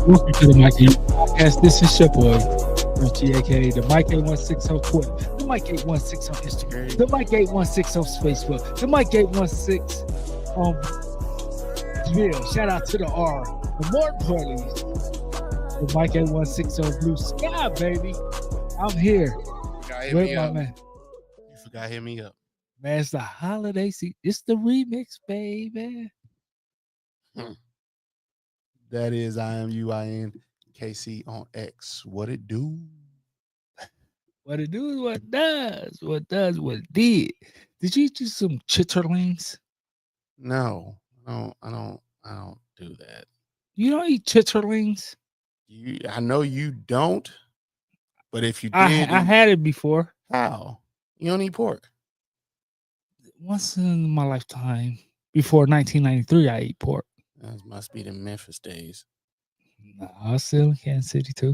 Welcome to the Mike A podcast. This is your boy, Richie, aka the Mike 816 on Twitter, the Mike 816 on Instagram, the Mike 816 on Facebook, the Mike 816 on Twitter. Shout out to the R. The more importantly, the Mike 816 on Blue Sky, baby. I'm here with my man. You forgot to hit me up. Man, it's the holiday season. It's the remix, baby. That is IMUIN KC on X. What it do? What it do is what it does. What does what it did. Did you eat you some chitterlings? No, I don't do that. You don't eat chitterlings? I know you don't, but if you did, I had it before. How? You don't eat pork? Once in my lifetime, before 1993, I ate pork. That must be the Memphis days. No, I was still in Kansas City too.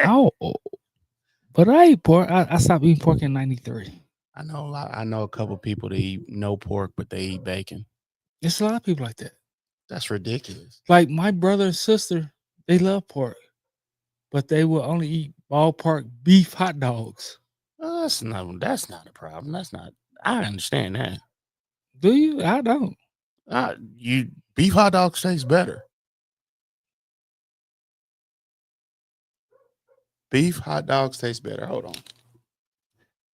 Oh, but I ate pork. I stopped eating pork in 93. I know a couple people that eat no pork, but they eat bacon. There's a lot of people like that. That's ridiculous. Like my brother and sister, they love pork, but they will only eat ballpark beef hot dogs. That's not a problem. I understand that. Do you? I don't. Beef hot dogs taste better. Beef hot dogs taste better. Hold on.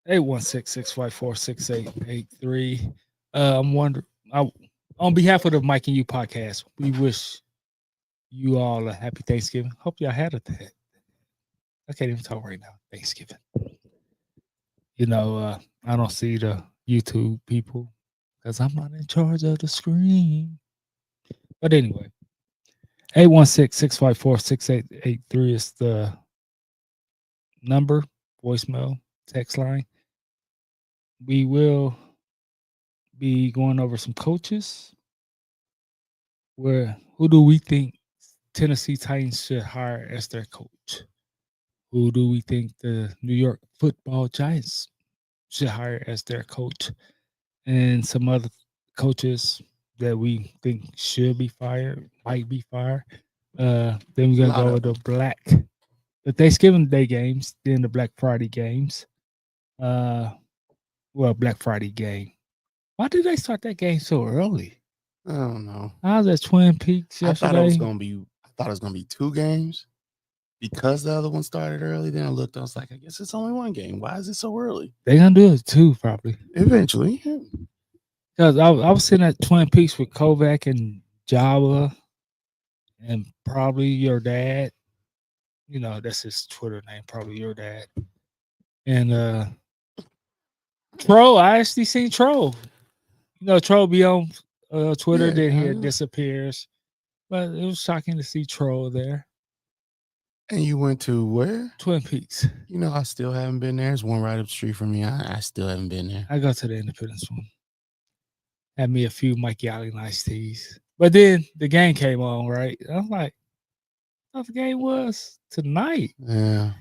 816-654-6883. I'm wondering. On behalf of the Mike and You podcast, we wish you all a happy Thanksgiving. Hope y'all had it. I can't even talk right now. Thanksgiving. You know, I don't see the YouTube people because I'm not in charge of the screen. But anyway, 816-654-6883 is the number, voicemail, text line. We will be going over some coaches. Who do we think Tennessee Titans should hire as their coach? Who do we think the New York Football Giants should hire as their coach? And some other coaches that we think should be fired, might be fired. Then we're going to go with the Thanksgiving Day games, then the Black Friday games. Black Friday game. Why did they start that game so early? I don't know. I was at Twin Peaks yesterday. I thought it was gonna be 2 games because the other one started early. Then I looked, I was like, I guess it's only 1 game. Why is it so early? They're gonna do it 2 probably. Eventually. Because I was sitting at Twin Peaks with Kovac and Java and probably your dad. You know, that's his Twitter name, probably your dad. And Troll, I actually seen Troll. You know, Troll be on Twitter, then he disappears. But it was shocking to see Troll there. And you went to where? Twin Peaks. You know, I still haven't been there. There's one right up the street from me. I still haven't been there. I go to the Independence one. Had me a few Mikey Allen iced teas. But then the game came on, right? I was like, I thought the game was tonight. Yeah.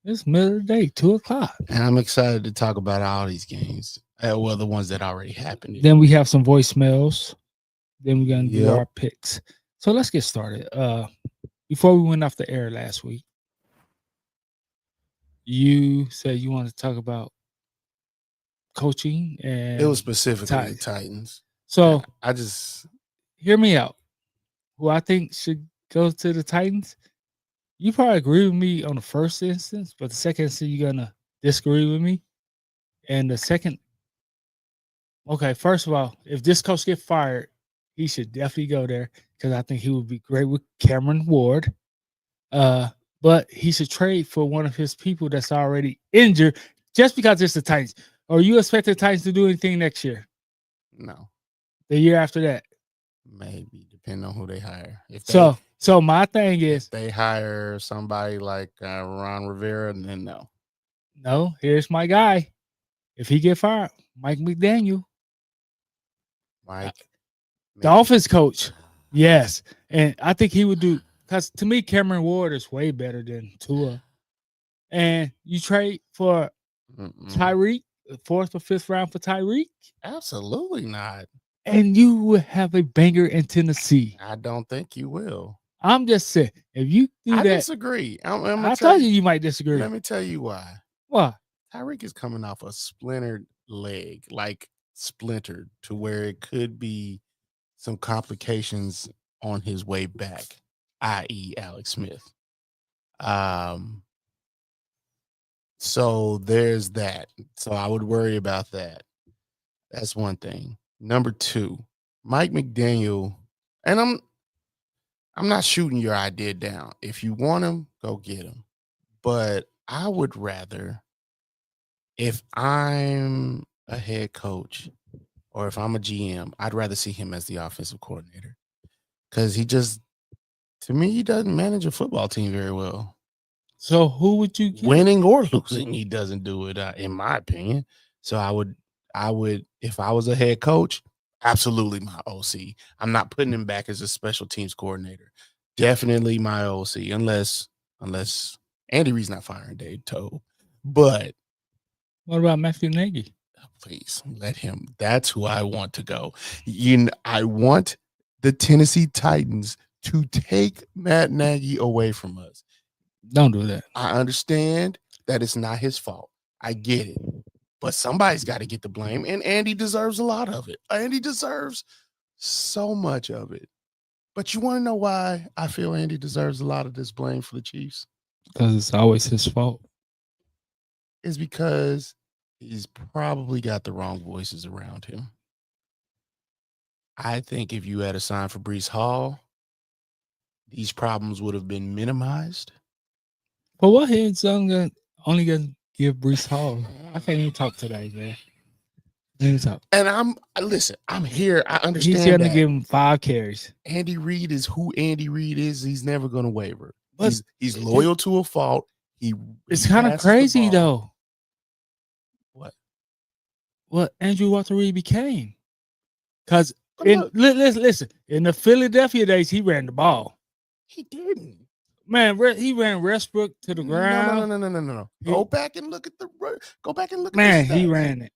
It's middle of the day, 2:00. And I'm excited to talk about all these games. Well, the ones that already happened. Then we have some voicemails. Then we're going to do our picks. So let's get started. Before we went off the air last week, you said you wanted to talk about coaching, and it was specifically Titans. So I just hear me out. Who I think should go to the Titans? You probably agree with me on the first instance, but the second instance you're gonna disagree with me. And the second, okay, first of all, if this coach get fired, he should definitely go there because I think he would be great with Cameron Ward. But he should trade for one of his people that's already injured just because it's the Titans. Or you expect the Titans to do anything next year? No. The year after that? Maybe, depending on who they hire. So my thing is, if they hire somebody like Ron Rivera, then no. No, here's my guy. If he get fired, Mike McDaniel. Dolphins coach. Yes. And I think he would do, because to me, Cameron Ward is way better than Tua. And you trade for Tyreek, 4th or 5th round for Tyreek? Absolutely not. And you will have a banger in Tennessee. I don't think you will. I'm just saying, if you do I that, disagree. I'm gonna I tell told you might disagree. Let me tell you why. Why? Tyreek is coming off a splintered leg, like splintered to where it could be some complications on his way back, i.e., Alex Smith. So there's that. So I would worry about that. That's one thing. Number two, Mike McDaniel, and I'm not shooting your idea down. If you want him, go get him. But I would rather, if I'm a head coach or if I'm a GM, I'd rather see him as the offensive coordinator. Because to me, he doesn't manage a football team very well. So who would you get? Winning or losing, he doesn't do it, in my opinion. So I would, if I was a head coach, absolutely my OC. I'm not putting him back as a special teams coordinator. Definitely my OC, unless Andy Reid's not firing Dave Tobe. But What about Matthew Nagy? please let him. That's who I want to go. I want the Tennessee Titans to take Matt Nagy away from us. Don't do that. I understand that it's not his fault. I get it. But somebody's got to get the blame, and Andy deserves a lot of it. Andy deserves so much of it. But you want to know why I feel Andy deserves a lot of this blame for the Chiefs? Because it's always his fault. Is because he's probably got the wrong voices around him. I think if you had a sign for Breece Hall, these problems would have been minimized. But what he's only gonna give Breece Hall? I can't even talk today, man. And I'm here. I understand. He's going to give him 5 carries. Andy Reid is who Andy Reid is. He's never going to waver. But he's loyal to a fault. It's kind of crazy though. What Andrew Walter Reid became. Because listen, in the Philadelphia days, he ran the ball. He didn't. Man, he ran Westbrook to the ground. No. Go back and look at the Man, he ran it.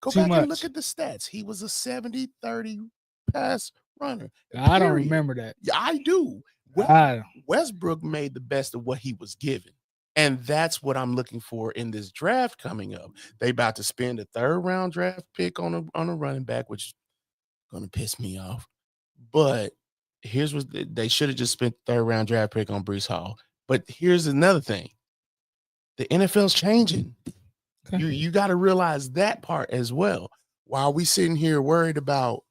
Go back and look at the stats. He was a 70-30 pass runner. I don't remember that. Yeah, I do. Westbrook made the best of what he was given. And that's what I'm looking for in this draft coming up. They about to spend a 3rd round draft pick on a running back, which is going to piss me off. But here's what they should have just spent 3rd round draft pick on Breece Hall. But here's another thing. The NFL's changing. Okay. You got to realize that part as well. While we sitting here worried about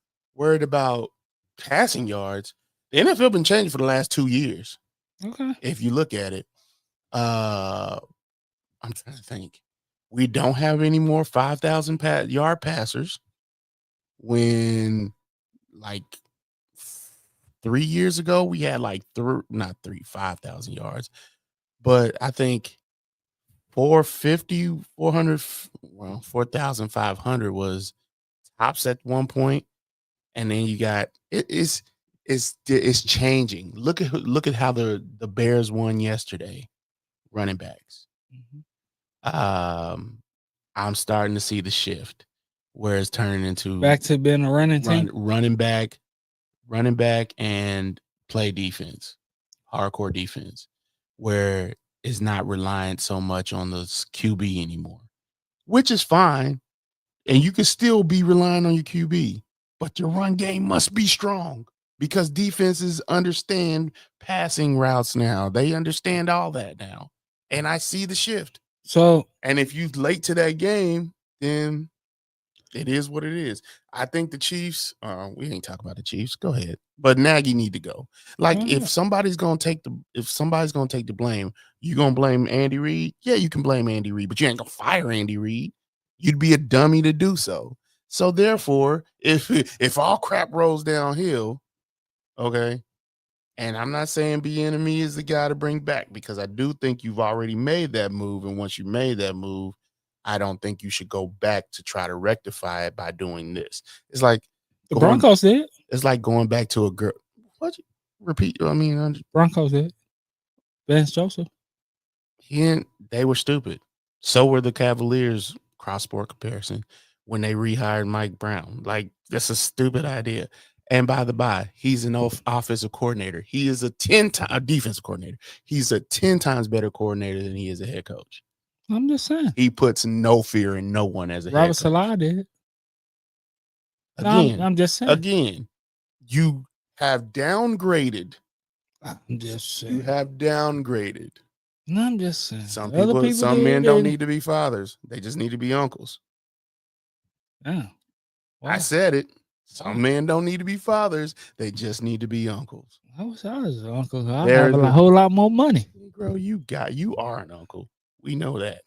passing yards, the NFL been changing for the last 2 years. Okay. If you look at it, I'm trying to think. We don't have any more 5,000 yard passers. When like 3 years ago, we had like 5,000 yards, but I think 4,500 was tops at one point, and then you got it's changing. Look at how the Bears won yesterday, running backs. Mm-hmm. I'm starting to see the shift where it's turning into back to being a running team, running back, and play defense, hardcore defense, where it's not reliant so much on the QB anymore, which is fine. And you can still be relying on your QB, but your run game must be strong because defenses understand passing routes now. They understand all that now. And I see the shift. So, and if you're late to that game, then it is what it is. I think the Chiefs, we ain't talking about the Chiefs. Go ahead. But Nagy need to go. Like if somebody's gonna take the blame, you gonna blame Andy Reid? Yeah, you can blame Andy Reid, but you ain't gonna fire Andy Reid. You'd be a dummy to do so. So therefore, if all crap rolls downhill, okay, and I'm not saying Bieniemy is the guy to bring back because I do think you've already made that move, and once you made that move, I don't think you should go back to try to rectify it by doing this. It's like the Broncos did. It's like going back to a girl. What? Repeat. I mean, Broncos did. Vance Joseph. They were stupid. So were the Cavaliers. Cross-sport comparison when they rehired Mike Brown. Like, that's a stupid idea. And by the by, he's an offensive coordinator. He is a 10-time defensive coordinator. He's a 10 times better coordinator than he is a head coach. I'm just saying. He puts no fear in no one as a Robert head coach. Salah did. Again, I'm just saying. Again, you have downgraded. I'm just saying. You have downgraded. No, I'm just saying. Some men don't need to be fathers. They just need to be uncles. Yeah. Wow. I said it. Some men don't need to be fathers. They just need to be uncles. I wish I was an uncle. I have a whole lot more money. Bro, you are an uncle. We know that.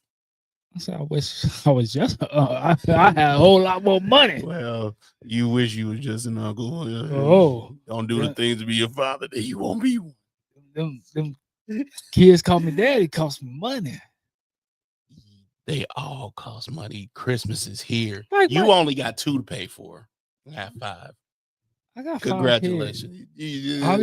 I wish I was just I had a whole lot more money. Well, you wish you was just an uncle. Oh. Don't do the things to be your father, then you won't be one. Them kids call me daddy, it costs me money. They all cost money. Christmas is here. You only got 2 to pay for. I have 5. I got 5. Congratulations. I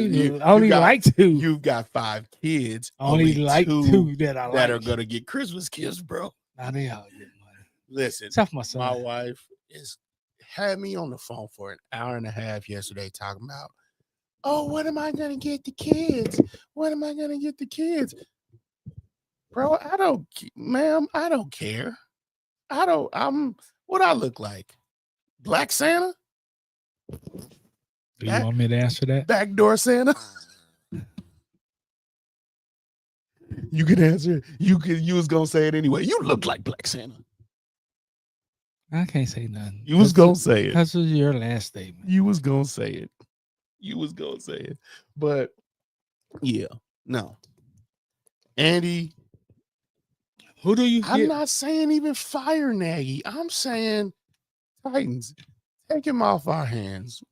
only like 2. You've got 5 kids. Only like 2 that are gonna get Christmas gifts, bro. Now they all get money. Listen, except my son. My wife had me on the phone for an hour and a half yesterday talking about, oh, what am I gonna get the kids? What am I gonna get the kids? Bro, I don't care. What I look like? Black Santa? Do you want me to answer that? Backdoor Santa? You can answer it. You was gonna say it anyway. You look like Black Santa. I can't say nothing. You was gonna say it. That was your last statement. You was gonna say it. But yeah, no. Andy. Who do you get? I'm not saying even fire Nagy. I'm saying Titans, take him off our hands.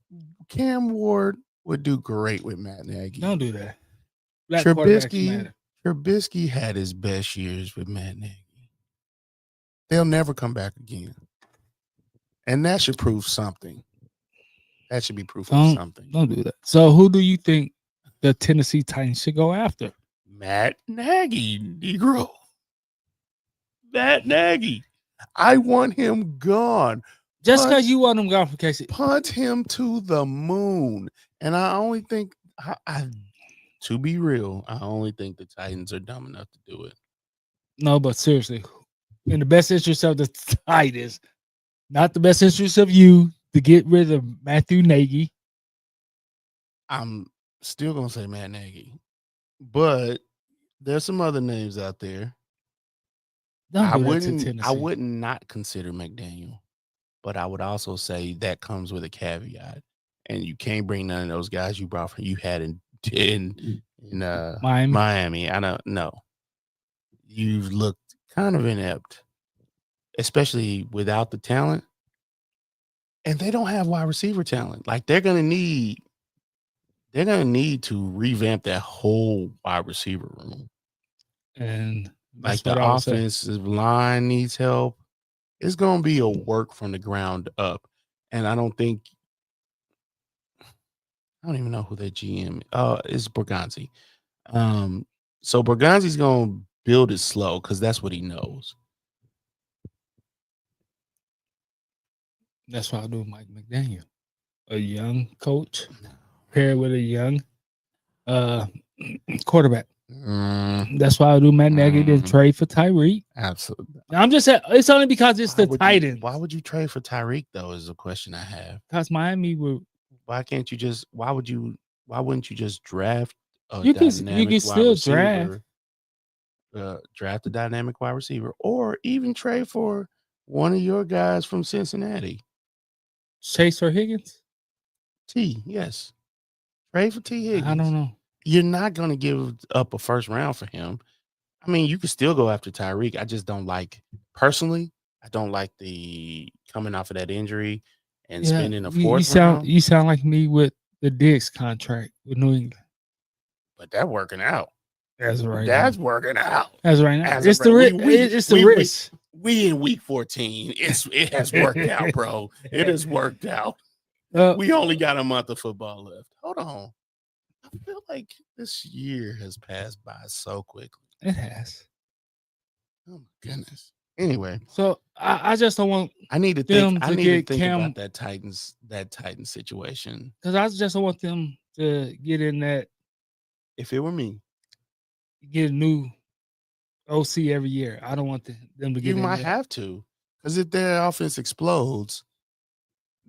Cam Ward would do great with Matt Nagy. Don't do that. Trubisky had his best years with Matt Nagy. They'll never come back again. And that should prove something. That should be proof of something. Don't do that. So who do you think the Tennessee Titans should go after? Matt Nagy, Negro. Matt Nagy. I want him gone. Just because you want him gone for Casey. Punt him to the moon. And I only think, to be real, I only think the Titans are dumb enough to do it. No, but seriously, in the best interest of the Titans, not the best interest of you, to get rid of Matthew Nagy. I'm still going to say Matt Nagy. But there's some other names out there. I wouldn't not consider McDaniel, but I would also say that comes with a caveat, and you can't bring none of those guys you had in Miami. I don't know. You've looked kind of inept, especially without the talent, and they don't have wide receiver talent. Like they're gonna need to revamp that whole wide receiver room, and like the offensive line needs help. It's going to be a work from the ground up. And I don't even know who their GM is. Borgonzi. So Borgonzi's going to build it slow because that's what he knows. That's what I do with Mike McDaniel. A young coach paired with a young quarterback. That's why I do Matt Nagy to trade for Tyreek. Absolutely. I'm just saying it's only because it's the Titans. Why would you trade for Tyreek though? Is a question I have. Because Miami would. Why wouldn't you just draft? You can still draft a dynamic wide receiver, or even trade for one of your guys from Cincinnati, Chase or Higgins. Yes, trade for T. Higgins. I don't know. You're not going to give up a first round for him. I mean, you could still go after Tyreek. I just don't like, personally, I don't like the coming off of that injury and spending a fourth round. You sound like me with the Diggs contract with New England. But that's working out. That's right. That's working out. That's right now. It's the risk. We in week 14. It has worked out, bro. It has worked out. We only got a month of football left. Hold on. I feel like this year has passed by so quickly. It has. Oh my goodness. Anyway, So I just don't want I need to them think. I to need to get think Cam about that Titans situation. because I just don't want them to get in that If it were me, get a new OC every year. I don't want them to you get in might there. have to, because if their offense explodes,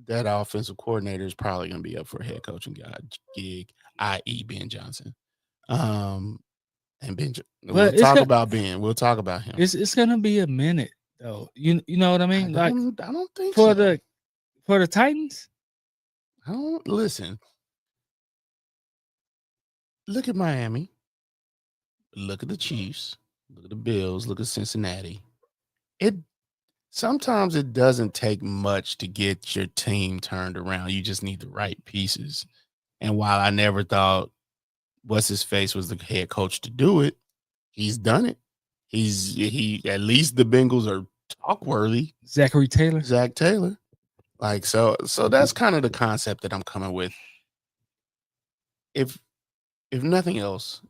that offensive coordinator is probably going to be up for a head coaching gig, i.e., Ben Johnson. And Ben, we'll But it's talk got about Ben. We'll talk about him. it's gonna be a minute though. You know what I mean? I Like don't think for so. the Titans. I don't listen. Look at Miami. Look at the Chiefs. Look at the Bills. Look at Cincinnati. It sometimes it doesn't take much to get your team turned around. You just need the right pieces. And while I never thought what's his face was the head coach to do it, he's done it. He at least the Bengals are talk worthy. Zachary Taylor. Zach Taylor. Like so that's kind of the concept that I'm coming with. If nothing else,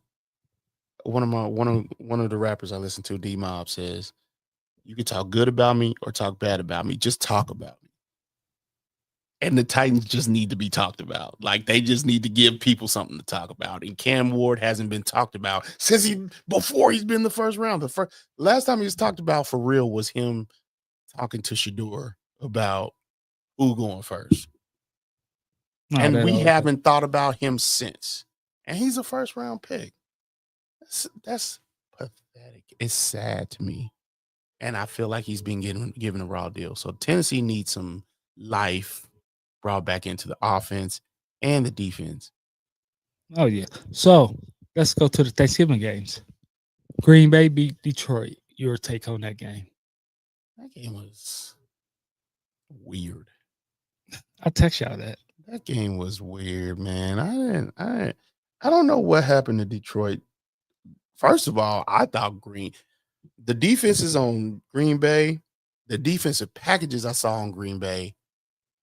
one of the rappers I listen to, D Mob, says, you can talk good about me or talk bad about me. Just talk about me. And the Titans just need to be talked about. Like they just need to give people something to talk about. And Cam Ward hasn't been talked about since before he's been the first round. The last time he was talked about for real was him talking to Shador about who going first. No, and we haven't thought about him since. And he's a first round pick. That's pathetic. It's sad to me. And I feel like he's been given a raw deal. So Tennessee needs some life brought back into the offense and the defense. Oh yeah. So let's go to the Thanksgiving games. Green Bay beat Detroit. Your take on that game? That game was weird. I text y'all that. That game was weird, man. I don't know what happened to Detroit. First of all, I thought the defenses on Green Bay, the defensive packages I saw on Green Bay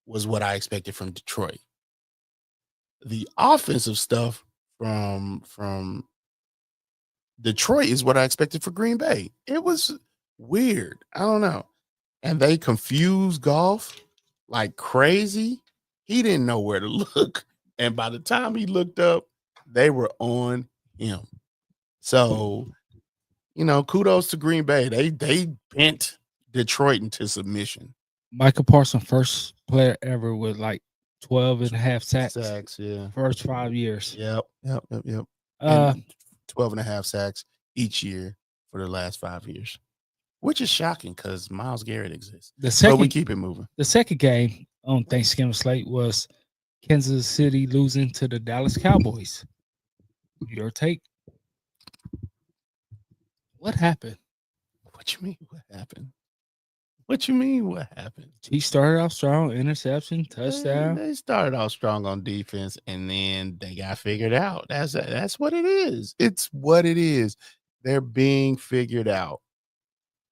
was what I expected from Detroit. The offensive stuff from Detroit is what I expected for Green Bay. It was weird. I don't know. And they confused Goff like crazy. He didn't know where to look. And by the time he looked up, they were on him. So, kudos to Green Bay. They bent Detroit into submission. Michael Parsons, first player ever with like 12 and a half sacks. Yeah. First 5 years. Yep. And 12 and a half sacks each year for the last 5 years, which is shocking because Myles Garrett exists. But we keep it moving. The second game on Thanksgiving slate was Kansas City losing to the Dallas Cowboys. Your take? What happened? What you mean? What happened? What you mean? What happened? He started off strong, interception, touchdown. They started off strong on defense, and then they got figured out. That's what it is. It's what it is. They're being figured out.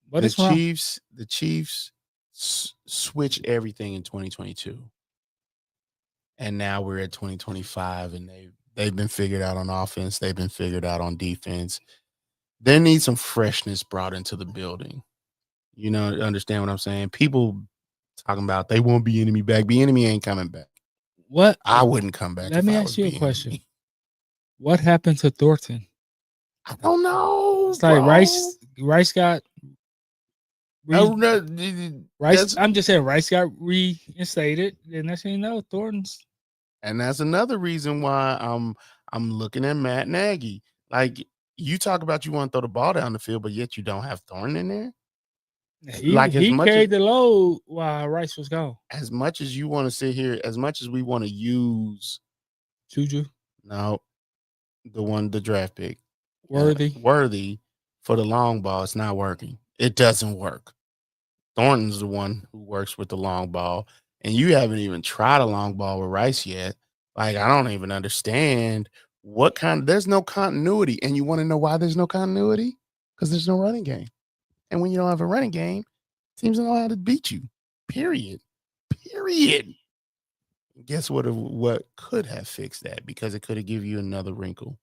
But the Chiefs switched everything in 2022, and now we're at 2025, and they've been figured out on offense. They've been figured out on defense. They need some freshness brought into the building. Understand what I'm saying? People talking about they won't be enemy back. Be enemy ain't coming back. What? I wouldn't come back. Let me ask you a question. What happened to Thornton? I don't know. It's like Rice got. Rice. I'm just saying Rice got reinstated. And next thing you know, Thornton's. And that's another reason why I'm looking at Matt Nagy. Like you talk about you want to throw the ball down the field, but yet you don't have Thornton in there. He carried the load while Rice was gone. As much as you want to sit here, as much as we want to use Juju, no, the draft pick, Worthy for the long ball, it's not working. It doesn't work. Thornton's the one who works with the long ball, and you haven't even tried a long ball with Rice yet. Like I don't even understand there's no continuity, and you want to know why there's no continuity? Because there's no running game. And when you don't have a running game, teams don't know how to beat you. Period. Guess what could have fixed that? Because it could have given you another wrinkle.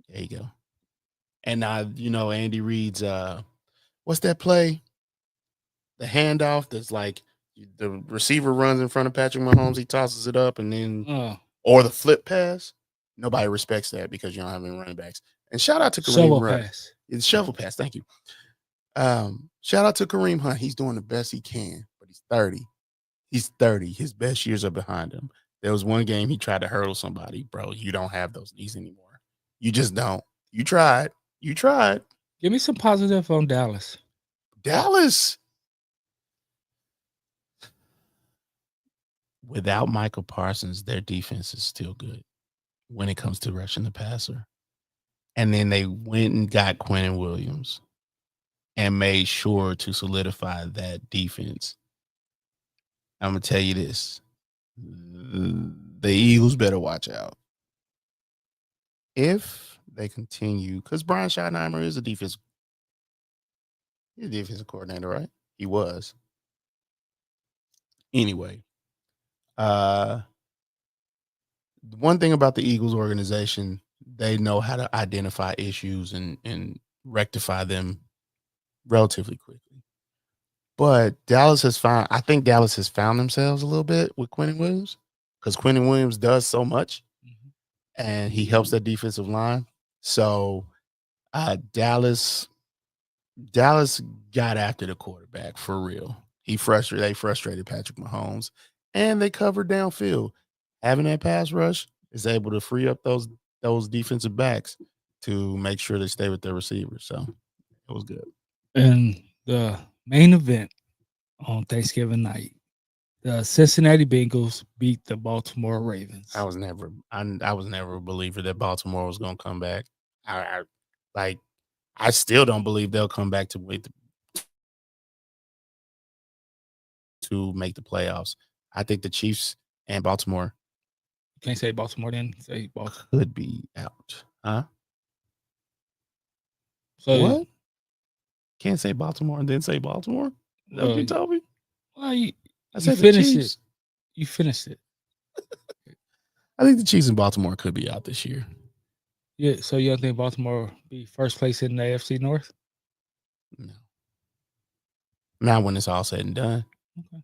There you go. And now, Andy Reid's what's that play? The handoff that's like the receiver runs in front of Patrick Mahomes, he tosses it up, and then or the flip pass. Nobody respects that because you don't have any running backs. And shout out to Kareem shovel Hunt. pass. It's shovel pass. Thank you. Shout out to Kareem Hunt. He's doing the best he can, but he's 30. He's 30. His best years are behind him. There was one game he tried to hurdle somebody. Bro, you don't have those knees anymore. You just don't. You tried. You tried. Give me some positive on Dallas. Dallas. Without Michael Parsons, their defense is still good when it comes to rushing the passer. And then they went and got Quentin Williams and made sure to solidify that defense. I'm going to tell you this. The Eagles better watch out. If they continue, because Brian Schottenheimer is a defensive coordinator, right? He was. Anyway, one thing about the Eagles organization, they know how to identify issues and rectify them relatively quickly. But I think Dallas has found themselves a little bit with Quentin Williams because Quentin Williams does so much and he helps that defensive line. So Dallas got after the quarterback for real. They frustrated Patrick Mahomes and they covered downfield. Having that pass rush is able to free up those defensive backs to make sure they stay with their receivers. So it was good. And the main event on Thanksgiving night, the Cincinnati Bengals beat the Baltimore Ravens. I was never a believer that Baltimore was going to come back. I still don't believe they'll come back to make the playoffs. I think the Chiefs and Baltimore. Can't say Baltimore then. Say Baltimore. Could be out. Huh? So what? Can't say Baltimore and then say Baltimore? Is that what you told me? Well, you finished it. You finished it. I think the Chiefs and Baltimore could be out this year. Yeah, so you don't think Baltimore will be first place in the AFC North? No. Not when it's all said and done. Okay.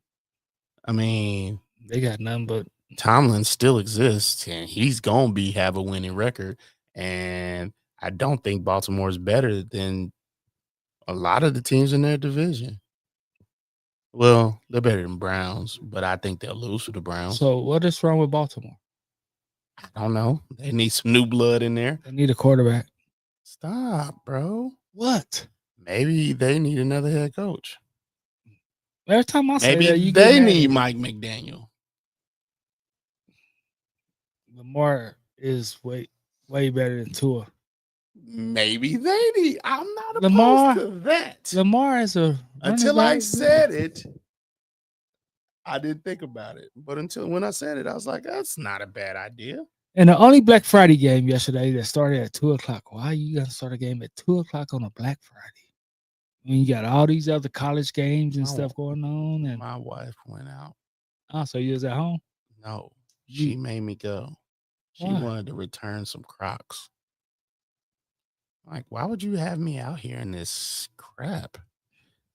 I mean, they got none but Tomlin still exists, and he's going to have a winning record. And I don't think Baltimore is better than a lot of the teams in their division. Well, they're better than Browns, but I think they'll lose to the Browns. So what is wrong with Baltimore? I don't know. They need some new blood in there. They need a quarterback. Stop, bro. What? Maybe they need another head coach. Every time I say that, they need Mike McDaniel. Lamar is way better than Tua. Maybe they need. I'm not opposed to that. Lamar is until I said it, I didn't think about it. But until when I said it, I was like, that's not a bad idea. And the only Black Friday game yesterday that started at 2:00. Why are you gonna start a game at 2:00 on a Black Friday? When you got all these other college games and stuff going on, and my wife went out. Oh, so you was at home? No, she made me go. She wanted to return some Crocs. Like, why would you have me out here in this crap?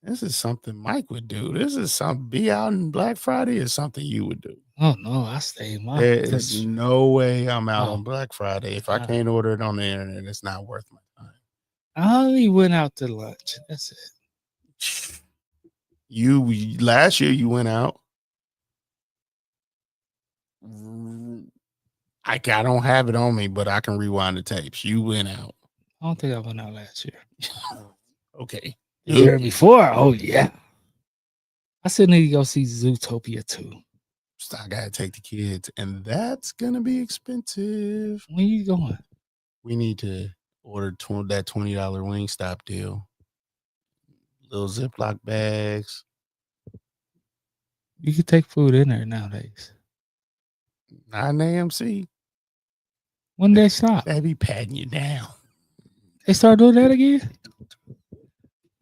This is something Mike would do. This is something. Be out on Black Friday is something you would do. Oh no, I stay in my. There's no way I'm out on Black Friday. If I can't order it on the internet, it's not worth my time. I only went out to lunch. That's it. Last year you went out. I don't have it on me, but I can rewind the tapes. You went out. I don't think I went out last year. Okay. The year before? Oh yeah. I still need to go see Zootopia 2. So I gotta take the kids, and that's gonna be expensive. When you going? We need to order that $20 Wingstop deal. Little Ziploc bags. You can take food in there nowadays. Not an AMC. When they stop? They be patting you down. They start doing that again?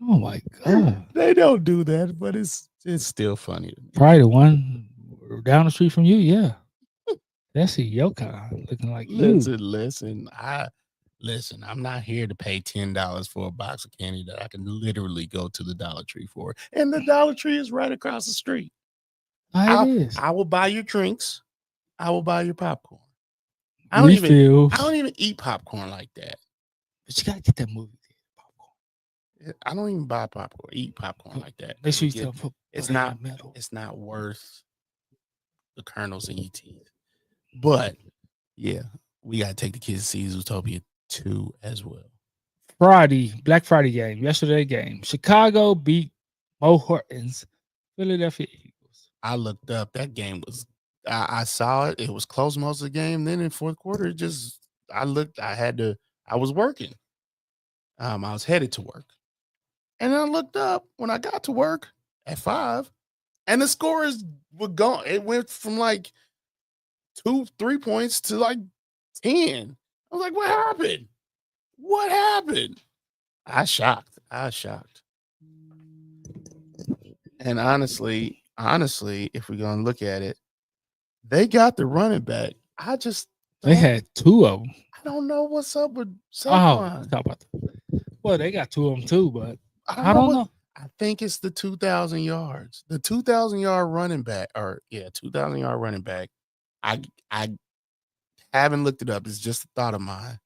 Oh my God. They don't do that, but it's still funny. Probably the one down the street from you, yeah. That's a yokai looking like Listen. Listen, I'm not here to pay $10 for a box of candy that I can literally go to the Dollar Tree for. And the Dollar Tree is right across the street. It is. I will buy your drinks. I will buy your popcorn. Refills. I don't even eat popcorn like that. But you gotta get that movie popcorn. I don't even buy popcorn, eat popcorn like that. Make sure you tell them it's not worth the kernels in your teeth. But yeah, we gotta take the kids to see Zootopia 2 as well. Black Friday game, yesterday game. Chicago beat Mo Hortons, Philadelphia Eagles. I looked up. That game was I saw it. It was close most of the game. Then in fourth quarter, I was working. I was headed to work. And I looked up when I got to work at 5, and the scores were gone. It went from like 2-3 points to like 10. I was like, what happened? What happened? I was shocked. And honestly, if we're gonna look at it, they got the running back. They had 2 of them. I don't know what's up with Saquon. Well, they got 2 of them too, but I don't know. I think it's the 2,000 yards. The 2,000-yard running back, 2,000-yard running back. I haven't looked it up. It's just a thought of mine.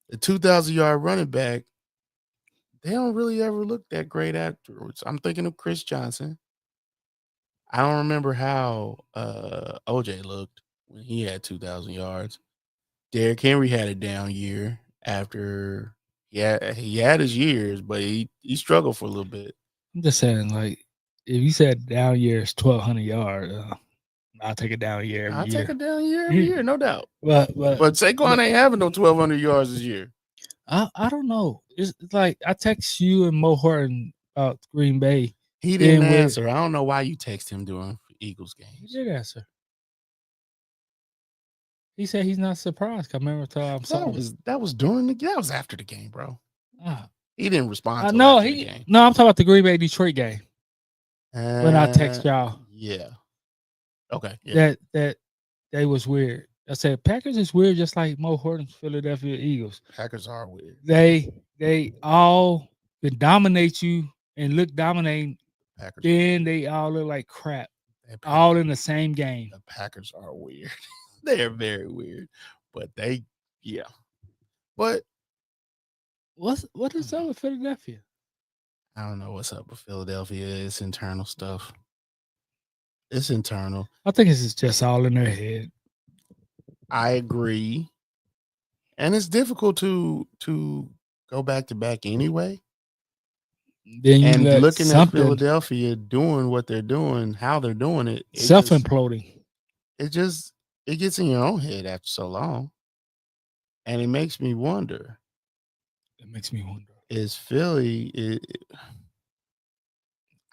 The 2,000-yard running back, they don't really ever look that great afterwards. I'm thinking of Chris Johnson. I don't remember how OJ looked when he had 2,000 yards. Derrick Henry had a down year after he had his years, but he struggled for a little bit. I'm just saying, like, if you said down year is 1,200 yards, I'll take a down year every year. I'll take a down year every year, no doubt. But Saquon ain't having no 1,200 yards this year. I don't know. It's like I text you and Mo Horton about Green Bay. He didn't answer. I don't know why you text him during Eagles games. He did answer. He said he's not surprised. I remember that was after the game, bro. He didn't respond. No, I'm talking about the Green Bay Detroit game. When I text y'all, yeah, okay, yeah. That was weird. I said Packers is weird, just like Mo Horton's Philadelphia Eagles. Packers are weird. They all can dominate you and look dominating. Packers. Then they all look like crap. All in the same game. The Packers are weird. They are very weird, but But what is up with Philadelphia? I don't know what's up with Philadelphia. It's internal stuff. It's internal. I think it's just all in their head. I agree, and it's difficult to go back to back anyway. Then looking at Philadelphia doing what they're doing, how they're doing it, self-imploding. It gets in your own head after so long, and it makes me wonder. Is Philly?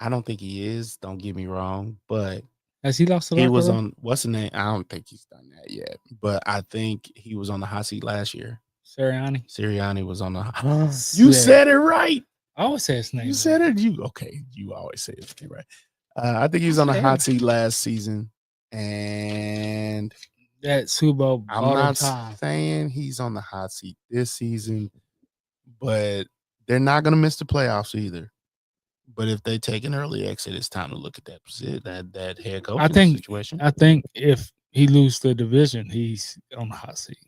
I don't think he is. Don't get me wrong, but has he lost? He was on what's the name? I don't think he's done that yet, but I think he was on the hot seat last year. Sirianni was on the. You said it right. I always say his name. You said it. You always say his name right. I think he was on the hot seat last season, and that Super Bowl. I'm not saying he's on the hot seat this season, but they're not going to miss the playoffs either. But if they take an early exit, it's time to look at that head coach situation. I think if he loses the division, he's on the hot seat.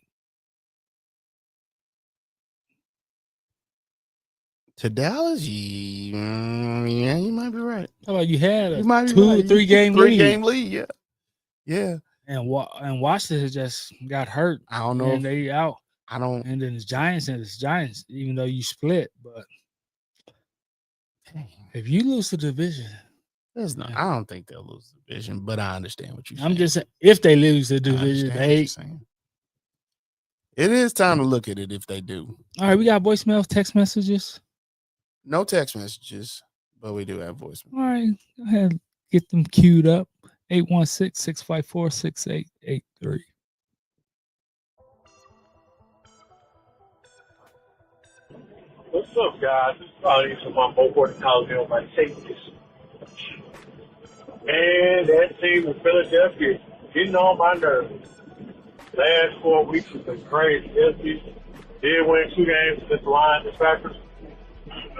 To Dallas, you might be right. How about you had a 2 or 3 game lead? Yeah. And Washington just got hurt. I don't know. And they out. I don't. And then it's Giants, even though you split. But if you lose the division, I don't think they'll lose the division, but I understand what you're saying. I'm just saying, if they lose the division, it is time to look at it if they do. All right, we got voicemails, text messages. No text messages, but we do have voicemails. All right, go ahead, get them queued up. 816-654-6883. What's up, guys? This is probably from my Beaufort College on my safeties. And that team in Philadelphia is getting on my nerves. Last 4 weeks has been crazy. Did win 2 games against the Lions and Packers.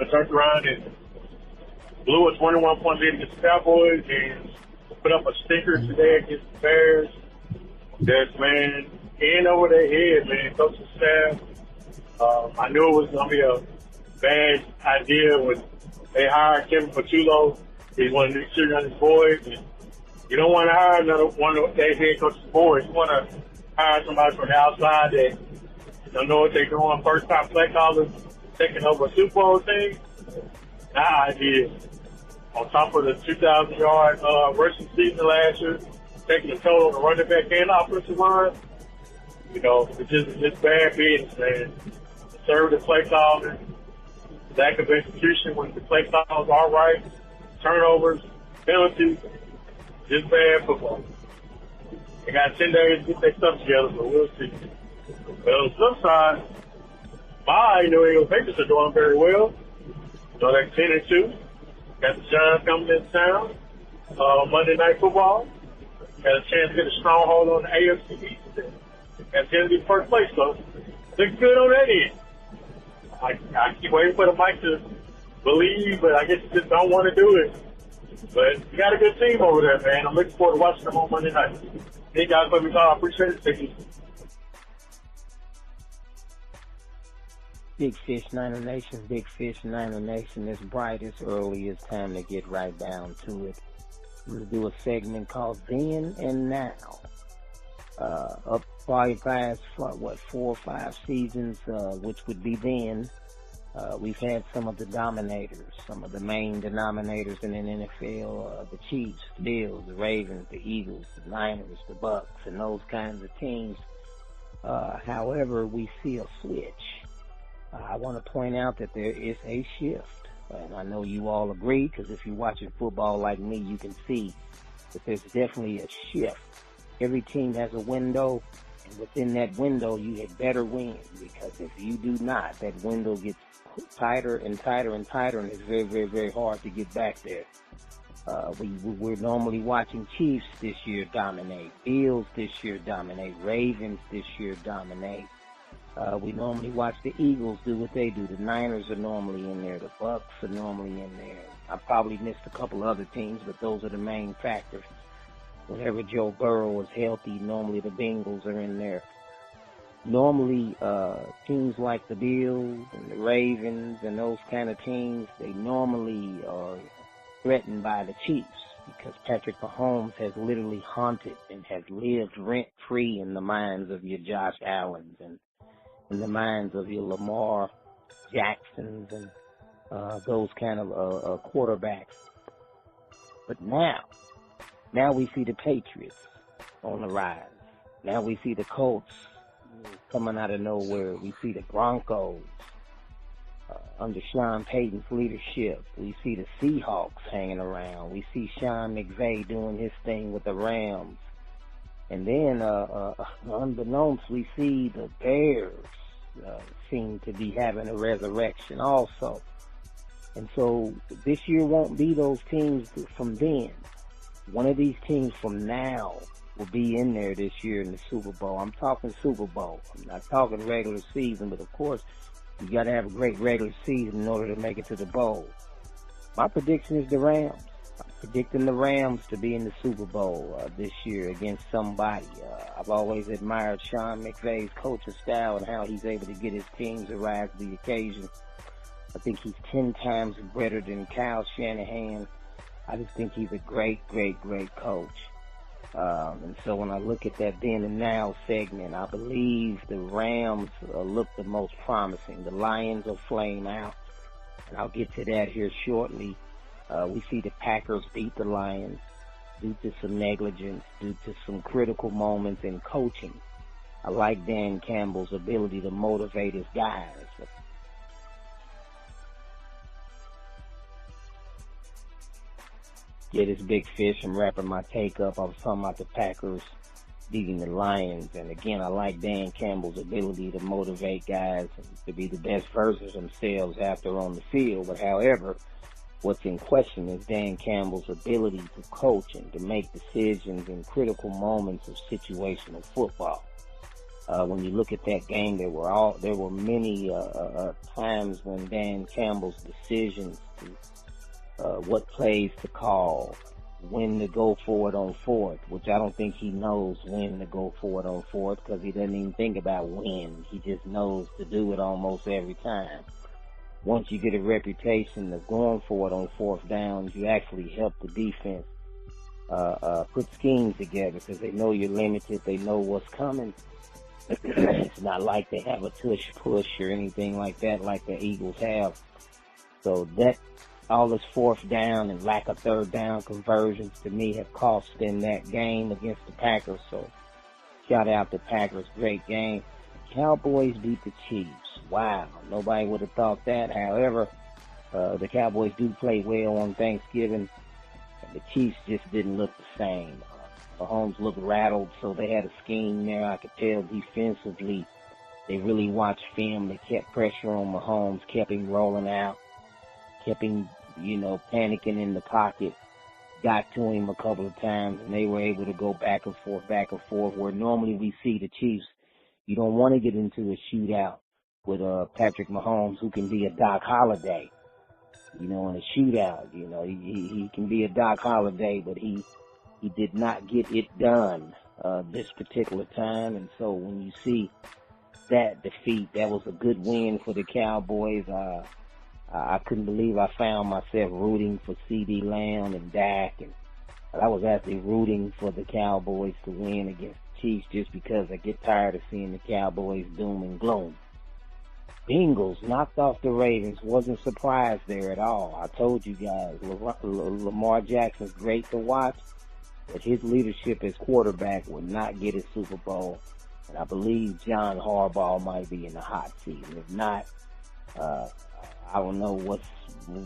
I turned around and blew a 21-point lead against the Cowboys and put up a stinker today against the Bears. That's, man, in over their head, man, coaching staff. I knew it was going to be a bad idea when they hired Kevin Patullo. He's one of the two young boys. And you don't want to hire another one of their head coach's boys. You want to hire somebody from the outside that don't know what they're doing. First-time play callers taking over a Super Bowl team. That idea, on top of the 2,000-yard rushing season last year, taking the total on the running back and offensive line, you know, it's just bad business, man. Conservative play calling, lack of execution when the play calls are right, turnovers, penalties, just bad football. They got 10 days to get their stuff together, but we'll see. But on the flip side, my New England Patriots are doing very well. So they're 10-2. Got the Giants coming into town. Monday Night Football. Got a chance to get a stronghold on the AFC East. Got a chance to get first place, so looks good on that end. I keep waiting for the mic to believe, but I guess you just don't want to do it. But you got a good team over there, man. I'm looking forward to watching them on Monday night. Hey, guys, let me call. I appreciate it. Thank you. Big Fish Niner Nation, Big Fish Niner Nation. It's bright, it's early, it's time to get right down to it. We'll do a segment called Then and Now. Up probably past, 4 or 5 seasons, which would be then. We've had some of the dominators, some of the main denominators in the NFL, the Chiefs, the Bills, the Ravens, the Eagles, the Niners, the Bucks, and those kinds of teams. However, we see a switch. I want to point out that there is a shift, and I know you all agree, because if you're watching football like me, you can see that there's definitely a shift. Every team has a window, and within that window, you had better win, because if you do not, that window gets tighter and tighter and tighter, and it's very, very, very hard to get back there. We're normally watching Chiefs this year dominate, Bills this year dominate, Ravens this year dominate. We normally watch the Eagles do what they do. The Niners are normally in there. The Bucks are normally in there. I probably missed a couple other teams, but those are the main factors. Whenever Joe Burrow is healthy, normally the Bengals are in there. Normally, teams like the Bills and the Ravens and those kind of teams, they normally are threatened by the Chiefs, because Patrick Mahomes has literally haunted and has lived rent-free in the minds of your Josh Allens and in the minds of your Lamar Jacksons and those kind of quarterbacks. But now we see the Patriots on the rise. Now we see the Colts coming out of nowhere. We see the Broncos under Sean Payton's leadership. We see the Seahawks hanging around. We see Sean McVay doing his thing with the Rams. And then, unbeknownst, we see the Bears seem to be having a resurrection also. And so this year won't be those teams from then. One of these teams from now will be in there this year in the Super Bowl. I'm talking Super Bowl. I'm not talking regular season, but of course, you got to have a great regular season in order to make it to the bowl. My prediction is the Rams. I'm predicting the Rams to be in the Super Bowl this year against somebody. I've always admired Sean McVay's coaching style and how he's able to get his teams to rise to the occasion. I think he's 10 times better than Kyle Shanahan. I just think he's a great, great, great coach. And so when I look at that then and now segment, I believe the Rams look the most promising. The Lions will flame out, and I'll get to that here shortly. We see the Packers beat the Lions due to some negligence, due to some critical moments in coaching. I like Dan Campbell's ability to motivate his guys. Yeah, this Big Fish, I'm wrapping my take up. I was talking about the Packers beating the Lions. And again, I like Dan Campbell's ability to motivate guys to be the best versions of themselves after on the field. But however, what's in question is Dan Campbell's ability to coach and to make decisions in critical moments of situational football. When you look at that game, there were many times when Dan Campbell's decisions to what plays to call, when to go for it on fourth, which I don't think he knows when to go for it on fourth because he doesn't even think about when. He just knows to do it almost every time. Once you get a reputation of going for it on fourth downs, you actually help the defense put schemes together because they know you're limited. They know what's coming. It's not like they have a tush push or anything like that like the Eagles have. So that all this fourth down and lack of third down conversions to me have cost them that game against the Packers. So shout out to Packers, great game. Cowboys beat the Chiefs. Wow, nobody would have thought that. However, the Cowboys do play well on Thanksgiving. The Chiefs just didn't look the same. Mahomes looked rattled, so they had a scheme there. I could tell defensively they really watched film. They kept pressure on Mahomes, kept him rolling out, kept him, panicking in the pocket, got to him a couple of times, and they were able to go back and forth, where normally we see the Chiefs. You don't want to get into a shootout with Patrick Mahomes, who can be a Doc Holliday. In a shootout, he can be a Doc Holliday, but he did not get it done this particular time. And so when you see that defeat, that was a good win for the Cowboys. I couldn't believe I found myself rooting for C.D. Lamb and Dak, and I was actually rooting for the Cowboys to win against the Chiefs just because I get tired of seeing the Cowboys doom and gloom. Bengals knocked off the Ravens. Wasn't surprised there at all. I told you guys, Lamar Jackson's great to watch, but his leadership as quarterback would not get a Super Bowl. And I believe John Harbaugh might be in the hot seat. And if not, I don't know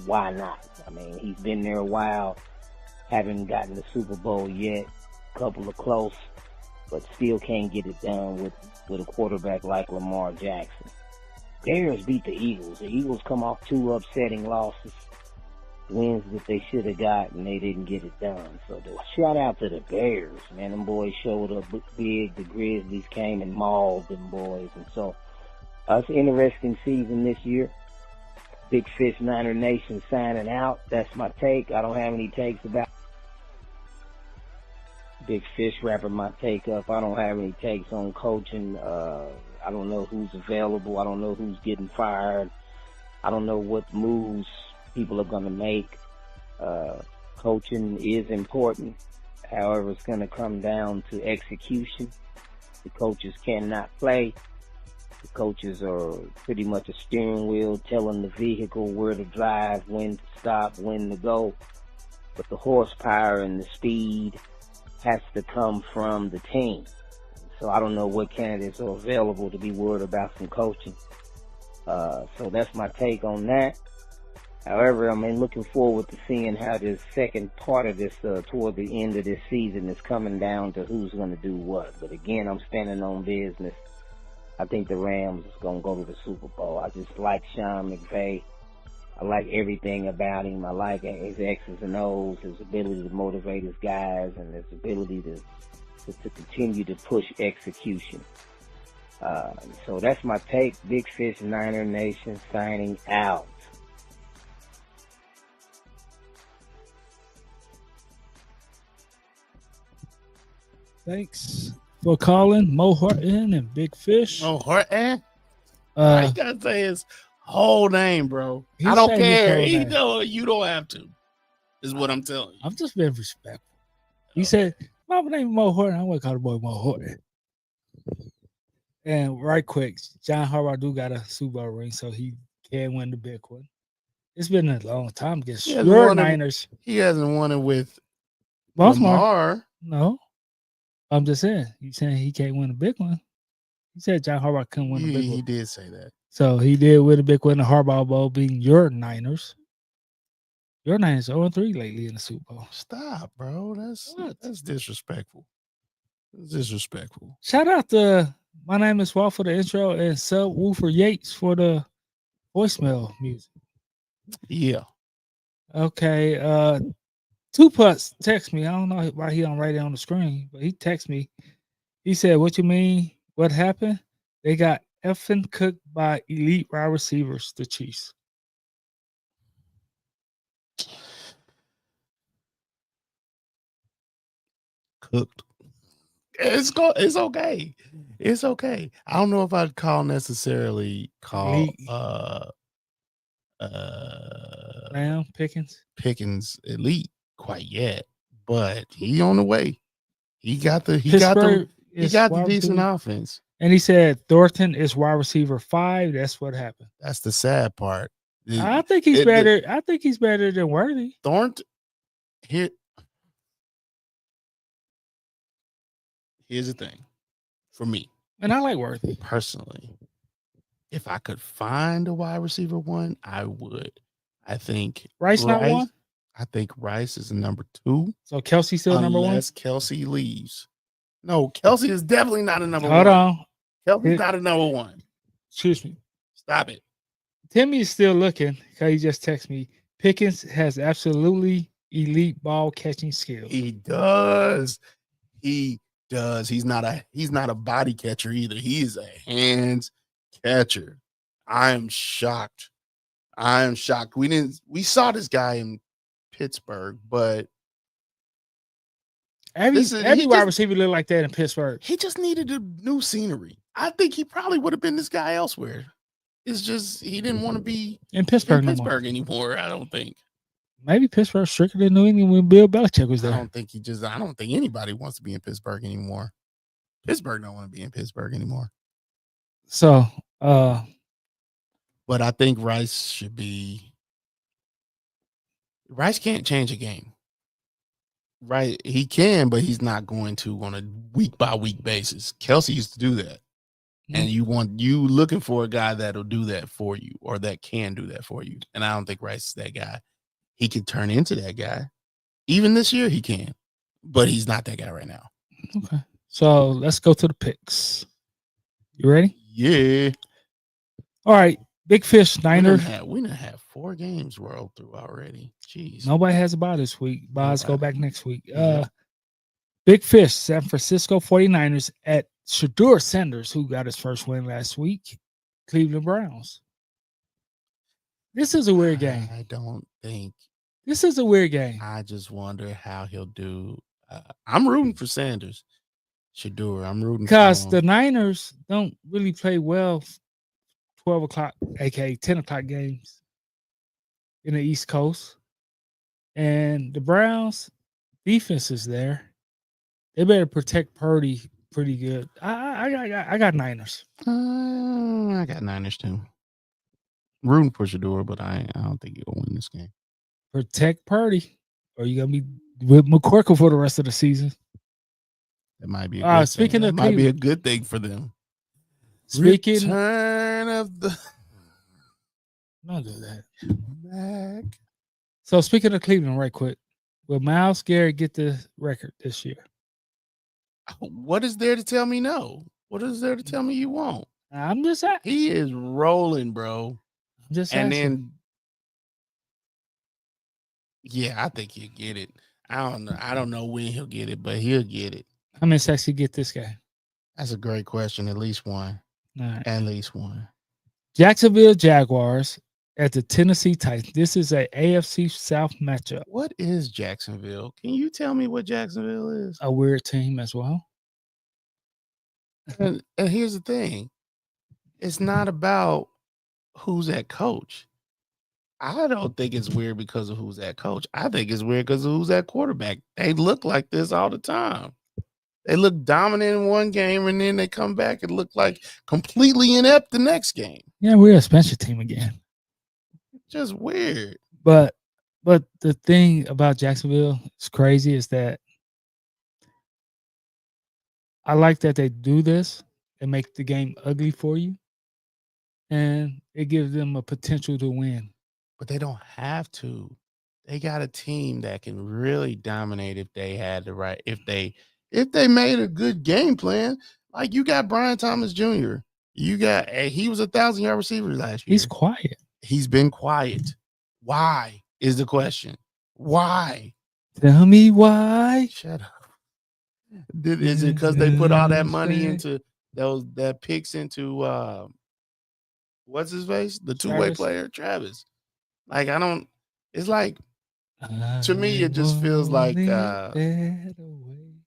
why not. I mean, he's been there a while, haven't gotten the Super Bowl yet, couple of close, but still can't get it done with a quarterback like Lamar Jackson. Bears beat the Eagles. The Eagles come off 2 upsetting losses, wins that they should have got, and they didn't get it done. So shout out to the Bears, man. Them boys showed up big. The Grizzlies came and mauled them boys. And so it's an interesting season this year. Big Fish Niner Nation signing out. That's my take. I don't have any takes about Big Fish wrapping my take up. I don't have any takes on coaching. I don't know who's available. I don't know who's getting fired. I don't know what moves people are going to make. Coaching is important. However, it's going to come down to execution. The coaches cannot play. The coaches are pretty much a steering wheel telling the vehicle where to drive, when to stop, when to go. But the horsepower and the speed has to come from the team. So I don't know what candidates are available to be worried about some coaching. So that's my take on that. However, I'm looking forward to seeing how this second part of this, toward the end of this season, is coming down to who's going to do what. But again, I'm standing on business. I think the Rams is going to go to the Super Bowl. I just like Sean McVay. I like everything about him. I like his X's and O's, his ability to motivate his guys, and his ability to continue to push execution. So that's my take. Big Fish Niner Nation signing out. Thanks for calling, Mo Horton and Big Fish. Oh, Horton? I gotta say his whole name, bro. I don't care. You don't have to. Is what I'm telling you. I'm just being respectful. He said, my name is Mo Horton. I'm going to call the boy Mo Horton. And right quick, John Harbaugh do got a Super Bowl ring, so he can win the big one. It's been a long time against your Niners. He hasn't won it with Lamar. No. I'm just saying. You saying he can't win a big one. He said John Harbaugh couldn't win a big one. He did say that. So he did win a big one, the Harbaugh Bowl, being your Niners. Your Niners are 0-3 lately in the Super Bowl. Stop, bro. That's disrespectful. It's disrespectful. Shout out to My Name is Walt for the intro and Subwoofer Yates for the voicemail music. Yeah. Okay. Two Putts text me. I don't know why he don't write it on the screen, but he texted me. He said, "What you mean? what happened? They got effing cooked by elite wide receivers, the Chiefs. Cooked. It's okay. It's okay. I don't know if I'd necessarily call Elite. uh Pickens. Pickens elite quite yet, but he on the way. He got the Pittsburgh he is got the wide decent receiver. offense. And he said Thornton is wide receiver 5. That's what happened. That's the sad part. I think he's better. I think he's better than Worthy. Thornton. Here's the thing for me. And I like Worthy. Personally, if I could find a wide receiver 1, I would. I think Rice not 1? I think Rice is number 2. So Kelsey still number 1? Unless Kelsey leaves. No, Kelsey is definitely not a number 1. Hold on. Kelsey's not a number 1. Excuse me. Stop it. Timmy is still looking because he just texted me. Pickens has absolutely elite ball catching skills. He does. He does. He's not a body catcher either. He is a hands catcher. I am shocked. We saw this guy in Pittsburgh, but every wide receiver looked like that in Pittsburgh. He just needed a new scenery. I think he probably would have been this guy elsewhere. It's just he didn't want to be in Pittsburgh anymore. I don't think. Maybe Pittsburgh's stricter than New England when Bill Belichick was there. I don't think anybody wants to be in Pittsburgh anymore. Pittsburgh don't want to be in Pittsburgh anymore. So, but I think Rice can't change a game. Right, he can, but he's not going to on a week by week basis. Kelsey used to do that. And you looking for a guy that'll do that for you or that can do that for you. And I don't think Rice is that guy. He can turn into that guy. Even this year he can, but he's not that guy right now. Okay. So let's go to the picks. You ready? Yeah. All right. Big Fish Niners. We done have 4 games rolled through already. Jeez. Nobody has a bye this week. Byes go back next week. Big Fish, San Francisco 49ers at Shedeur Sanders, who got his first win last week. Cleveland Browns. This is a weird game. I don't think. This is a weird game. I just wonder how he'll do. I'm rooting for Sanders. Shedeur, I'm rooting for him. Because the Niners don't really play well 12 o'clock, aka 10 o'clock games in the East Coast. And the Browns defense is there. They better protect Purdy pretty good. I got Niners. I got Niners too. Rooting for Shedeur, but I don't think he'll win this game. Protect Purdy, or you gonna be with McCorkle for the rest of the season. That might be. A speaking of, might be a good thing for them. Speaking Return of the. Don't do that. Back. So speaking of Cleveland, right quick, will Myles Garrett get the record this year? What is there to tell me no? What is there to tell me you won't? I'm just asking. He is rolling, bro. I'm just and asking. Then, yeah, I think he'll get it. I don't know when he'll get it, but he'll get it. How many sacks he get this guy? That's a great question. At least one. All right. At least one. Jacksonville Jaguars at the Tennessee Titans. This is a AFC South matchup. What is Jacksonville? Can you tell me what Jacksonville is? A weird team as well. And here's the thing. It's not about who's at coach. I don't think it's weird because of who's at coach. I think it's weird because of who's at quarterback. They look like this all the time. They look dominant in one game, and then they come back and look like completely inept the next game. Yeah, we're a special team again. Just weird. But the thing about Jacksonville is crazy is that I like that they do this and make the game ugly for you, and it gives them a potential to win. But they don't have to. They got a team that can really dominate if they had the right. If they made a good game plan, like you got Brian Thomas Jr. He was 1,000-yard receiver last year. He's quiet. He's been quiet. Why is the question? Why? Tell me why. Shut up. Is it because they put all that money into that picks into what's his face? The two-way Travis? player, Travis. Like I don't. It's like to me, it just feels like I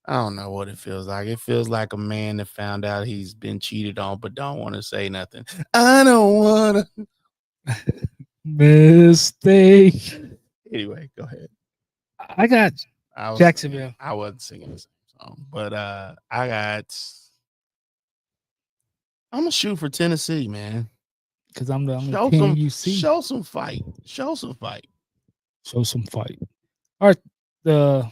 don't know what it feels like. It feels like a man that found out he's been cheated on, but don't want to say nothing. I don't want to. Mistake. Anyway, go ahead. I got I was Jacksonville. I wasn't singing the same song, but I got. I'm gonna shoot for Tennessee, man. because I'm the only Show team some, you see. show some fight. Show some fight. Show some fight. All right, the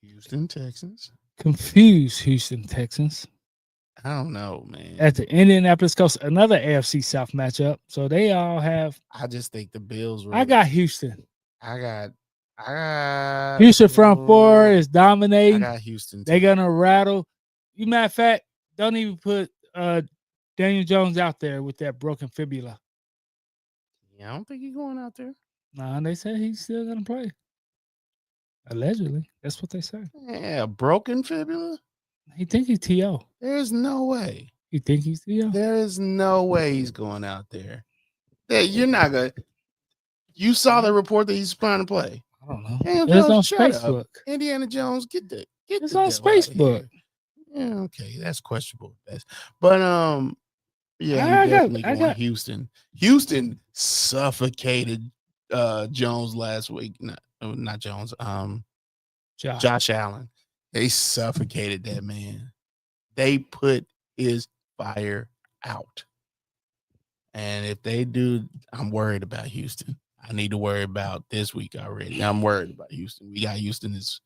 Houston Texans. confused Houston Texans I don't know, man. at the Indianapolis Colts, another AFC South matchup. So they all have. I just think the Bills. I got Houston. I got Houston front four is I dominating. got Houston. They're too. gonna rattle. You matter of fact, don't even put Daniel Jones out there with that broken fibula. Yeah, I don't think he's going out there. Nah, they say he's still gonna play. Allegedly, that's what they say. Yeah, broken fibula. He think he's TO. There's no way. You think he's TO? There is no way he's going out there. You're not gonna. You saw the report that he's trying to play. I don't know. Daniel It's on Jones, shut up. Facebook. Indiana Jones, get It's the on devil out of Facebook. here. Yeah, okay, that's questionable. But yeah, I you got- definitely I going got- Houston. Houston suffocated Jones last week. Not Jones. Josh Allen. They suffocated that man. They put his fire out. And if they do, I'm worried about Houston. I need to worry about this week already. I'm worried about Houston. We got Houston is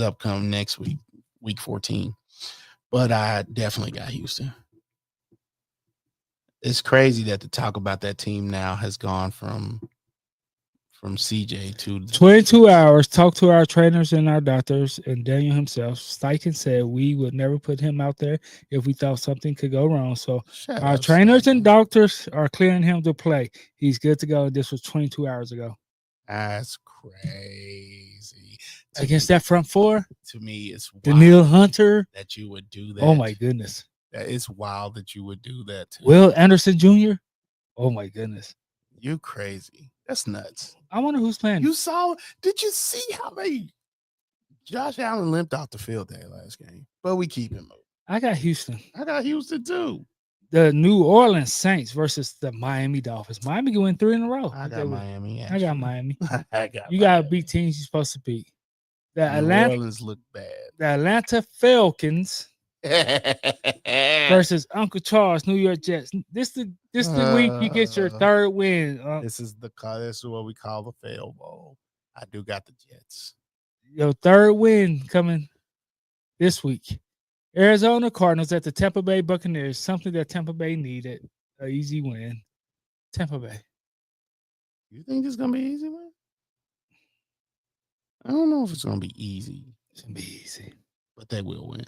upcoming next week, week 14. But I definitely got Houston. It's crazy that the talk about that team now has gone from CJ to 22 hours. Talk to our trainers and our doctors and Daniel himself. Steichen said we would never put him out there if we thought something could go wrong. So Shut our up, trainers and Steichen. doctors are clearing him to play. He's good to go. This was 22 hours ago. That's crazy. Against that front four, To me, it's wild Daniil Hunter. that you would do that. Oh my goodness. That it's wild that you would do that. To Will Anderson Jr. Oh my goodness. You crazy. That's nuts. I wonder who's playing. Did you see how Josh Allen limped off the field that last game? But we keep him moving. I got Houston. I got Houston too. The New Orleans Saints versus the Miami Dolphins. Miami can win 3 in a row. I got Miami. I got Miami. I got You gotta Miami. beat teams you're supposed to beat. The New Atlanta, Orleans look bad. the Atlanta Falcons versus Uncle Charles, New York Jets. This the week you get your third win. This is what we call the fail bowl. I do got the Jets. Your third win coming this week. Arizona Cardinals at the Tampa Bay Buccaneers. Something that Tampa Bay needed. An easy win. Tampa Bay. You think it's gonna be easy, man? I don't know if it's gonna be easy, It's gonna be easy. but they will win.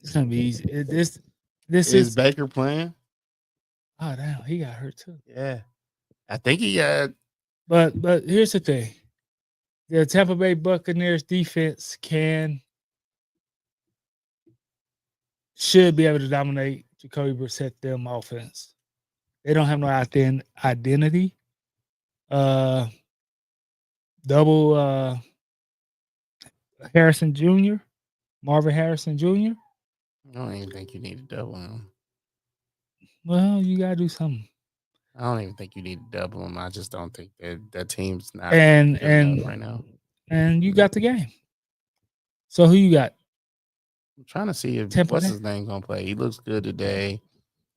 It's gonna be easy. This Is Baker playing? oh damn, he got hurt too. Yeah, I think he got. But here's the thing: the Tampa Bay Buccaneers defense should be able to dominate Jacoby Brissett them offense. They don't have no identity. Double Harrison Jr., Marvin Harrison Jr. I don't even think you need to double him. Well, you gotta do something. I don't even think you need to double him. I just don't think that team's not And good enough and right now. and you got the game. So who you got? I'm trying to see if Tampa what's Bay? his name gonna play. He looks good today,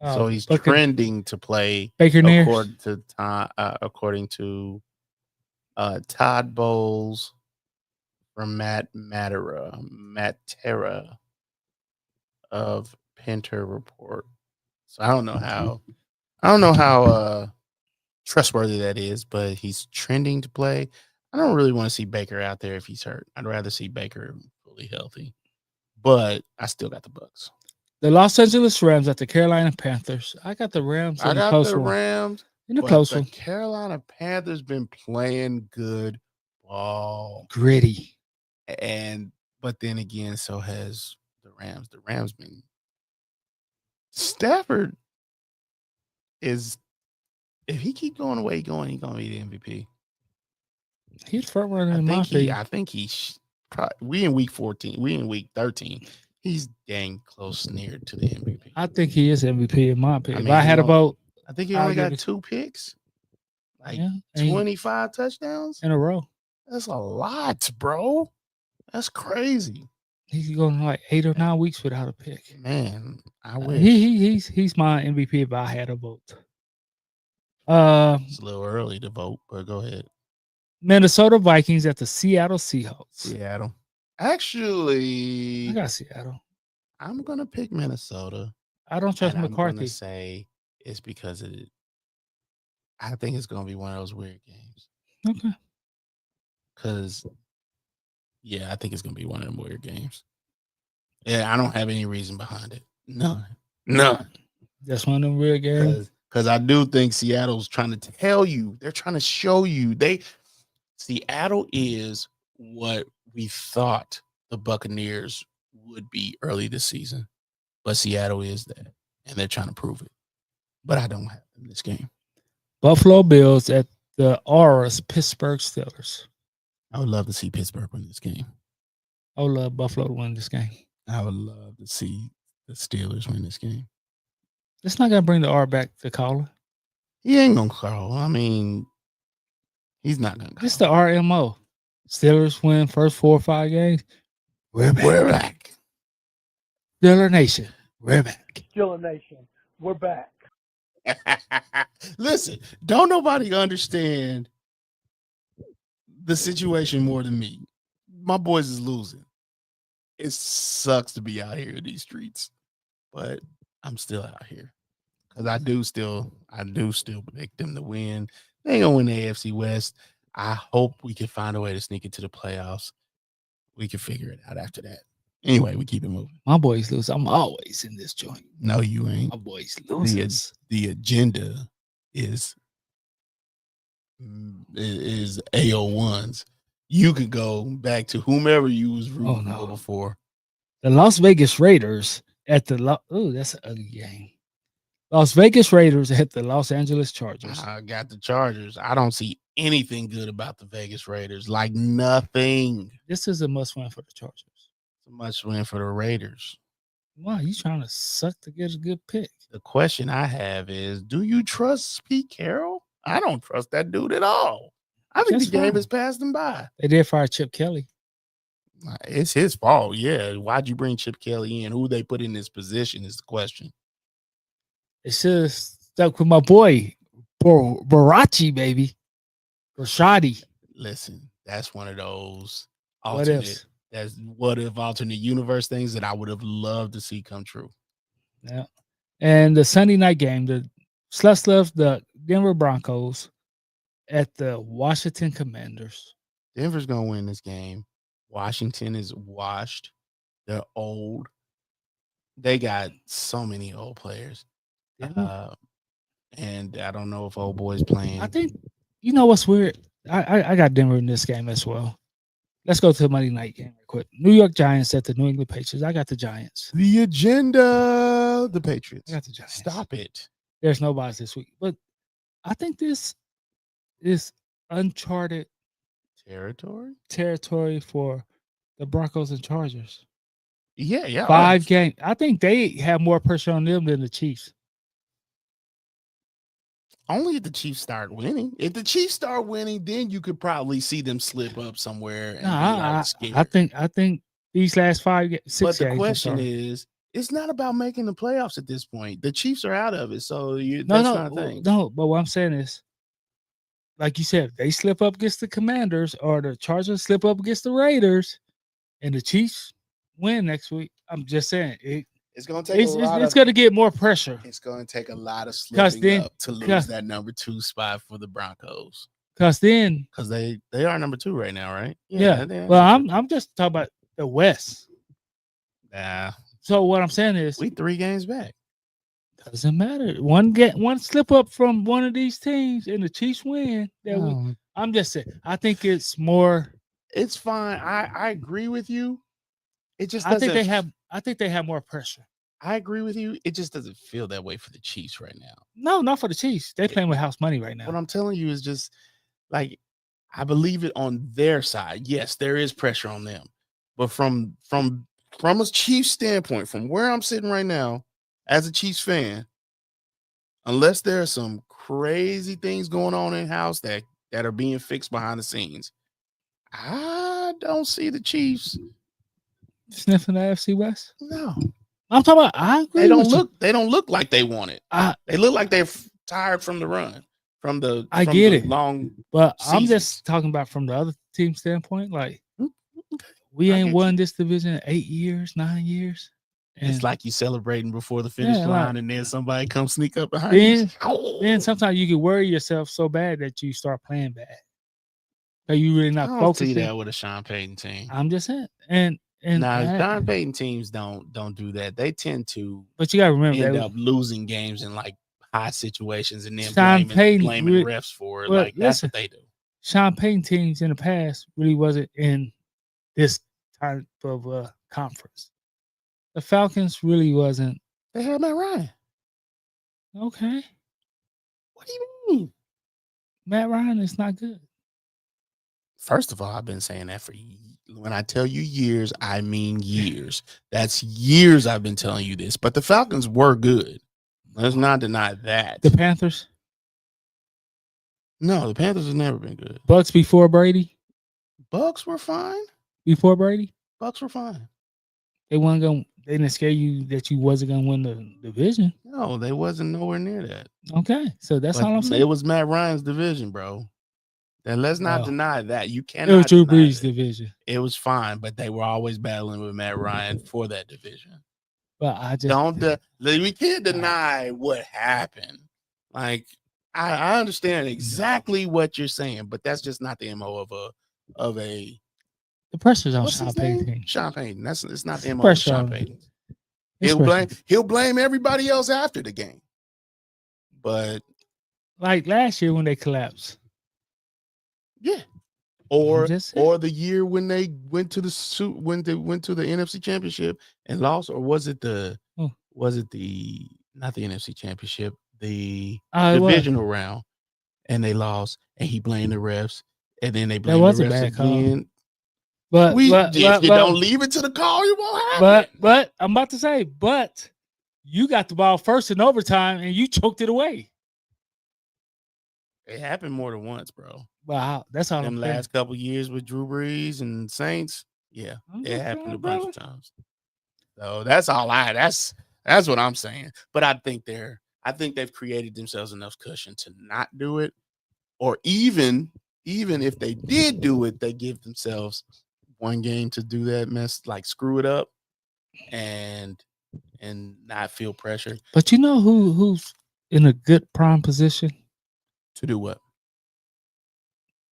so he's Buccan- trending to play Baker Neers. according to Todd Bowles from Matt Terra of Pinter Report. So I don't know how trustworthy that is, but he's trending to play. I don't really want to see Baker out there if he's hurt. I'd rather see Baker fully healthy. But I still got the Bucks. The Los Angeles Rams at the Carolina Panthers. I got the Rams in I a got close the one. Rams. In a But close the one. Carolina Panthers been playing good ball. Gritty. But then again, so has the Rams. The Rams been Stafford is, if he keep going the way he's going to be the MVP. He's front runner in my opinion. I think we in week 14. We in week 13. He's dang close near to the MVP. I think he is MVP in my opinion. mean, if I had a vote, I think he I'll only give got it- 2 picks, like yeah, and 25 touchdowns. in a row. That's a lot, bro. That's crazy. He's going like 8 or 9 weeks without a pick. Man, I wish. He's my MVP if I had a vote. It's a little early to vote, but go ahead. Minnesota Vikings at the Seattle Seahawks. Seattle. Actually, I got Seattle. I'm gonna pick Minnesota. I don't trust and I'm McCarthy. gonna say it's because I think it's gonna be one of those weird games. Okay. Because, yeah, I think it's gonna be one of them weird games. Yeah, I don't have any reason behind it. None. That's one of them weird games. Because I do think Seattle's trying to tell you, they're trying to show you Seattle is what we thought the Buccaneers would be early this season, but Seattle is that, and they're trying to prove it. But I don't have them in this game. Buffalo Bills at the Auras Pittsburgh Steelers. I would love to see Pittsburgh win this game. I would love Buffalo to win this game. I would love to see the Steelers win this game. It's not gonna bring the R back to caller. He ain't gonna call. I mean, he's not gonna call. It's the RMO. Steelers win first 4 or 5 games. We're back. Steeler Nation. We're back. Steeler Nation, we're back. Listen, don't nobody understand the situation more than me. My boys is losing. It sucks to be out here in these streets, but I'm still out here because I do still predict them to win. They ain't gonna win the AFC West. I hope we can find a way to sneak into the playoffs. We can figure it out after that. Anyway, we keep it moving. My boys lose. I'm always in this joint. No, you ain't. My boys loses. The agenda is AO1's. You could go back to whomever you was rooting for before. The Las Vegas Raiders at the that's an ugly game. Las Vegas Raiders at the Los Angeles Chargers. I got the Chargers. I don't see anything good about the Vegas Raiders. Like nothing. This is a must win for the Chargers. It's a must win for the Raiders. Why you trying to suck to get a good pick? The question I have is, do you trust Pete Carroll? I don't trust that dude at all. I think That's the game fine. has passed him by. They did fire Chip Kelly. It's his fault. Yeah. Why'd you bring Chip Kelly in? Who they put in this position is the question. It should have stuck with my boy, Barachi, baby. Rashadi. Listen, that's one of those What ifs? alternate, that's what if alternate universe things that I would have loved to see come true. Yeah. And the Sunday night game, the Sluts left the Denver Broncos at the Washington Commanders. Denver's gonna win this game. Washington is washed. They're old. They got so many old players. And I don't know if old boy's playing. I think you know what's weird. I got Denver in this game as well. Let's go to the Monday night game real quick. New York Giants at the New England Patriots. I got the Giants. The agenda, the Patriots. I got the Giants. Stop it. There's no buys this week, but I think this is uncharted territory for the Broncos and Chargers. Yeah. 5 games. I think they have more pressure on them than the Chiefs. Only if the Chiefs start winning. If the Chiefs start winning, then you could probably see them slip up somewhere. And I think these last 6 games. But the question is, it's not about making the playoffs at this point. The Chiefs are out of it, so that's not a thing. No. But what I'm saying is, like you said, if they slip up against the Commanders or the Chargers slip up against the Raiders, and the Chiefs win next week, I'm just saying It's going to take it's going to get more pressure. It's going to take a lot of slipping up to lose that number 2 spot for the Broncos. Because they are number 2 right now, right? Yeah. Well, I'm just talking about the West. Nah. So what I'm saying is, we 3 games back. Doesn't matter. One slip up from one of these teams and the Chiefs win. I'm just saying. I think it's more. It's fine. I agree with you. It just I think they have more pressure. I agree with you. It just doesn't feel that way for the Chiefs right now. No, not for the Chiefs. They playing with house money right now. What I'm telling you is just like I believe it on their side. Yes, there is pressure on them, but from a Chiefs standpoint, from where I'm sitting right now as a Chiefs fan, unless there are some crazy things going on in house that are being fixed behind the scenes, I don't see the Chiefs Sniffing the AFC West. No, I'm talking about. I agree. they don't with you. look. They don't look like they want it. They look like they're tired from the run, from the. I from get the it. long. But I'm seasons. just talking about from the other team standpoint. Like Okay. we I ain't get won this division in 8 years, 9 years. It's like you celebrating before the finish Yeah, line, like- and then somebody comes sneak up behind you. then sometimes you can worry yourself so bad that you start playing bad. So you really I not don't focusing. see that with a Sean Payton team. I'm just saying. And Nah, Sean Payton teams don't do that. They tend to but you gotta remember end that up losing games in like high situations, and then Sean Payton blaming refs for it. well, Like that's listen. what they do. Sean Payton teams in the past really wasn't in this type of conference. The Falcons really wasn't. They had Matt Ryan. Okay. What do you mean? Matt Ryan is not good. First of all, I've been saying that for when I tell you years, I mean years. That's years I've been telling you this. But the Falcons were good. Let's not deny that. The Panthers, No, the Panthers have never been good. Bucks before Brady, Bucks were fine. before Brady, Bucks were fine. they wasn't going. They didn't scare you that you wasn't gonna win the division. No, they wasn't nowhere near that. Okay, so that's But all I'm saying. it was Matt Ryan's division, bro. And let's not No. deny that. You It cannot. was Drew deny Brees' that. division, It was fine, but they were always battling with Matt Ryan for that division. but I just We can't deny what happened. Like I understand exactly what you're saying, but that's just not the MO of a the pressure's on what's Sean his Payton. name? Sean Payton. It's not the MO of Pressure Sean on- Payton. It's pressure. He'll blame everybody else after the game. But Like last year when they collapsed. yeah. Or just saying. or the year when they went to the when they went to the NFC Championship and lost, or was it the Oh. not the NFC Championship, the It was. divisional round, and they lost, and he blamed the refs, and then they That blamed was the a refs bad call. again. But If you don't leave it to the call, you won't have it. but I'm about to say, but you got the ball first in overtime and you choked it away. It happened more than once, bro. Wow, that's all Them I'm saying. last couple years with Drew Brees and Saints, yeah, I'm it just happened saying, a bunch brother. of times. So that's all that's what I'm saying. But I think they've created themselves enough cushion to not do it, or even if they did do it, they give themselves one game to do that mess, like screw it up, and not feel pressure But you know who's in a good prime position to do what?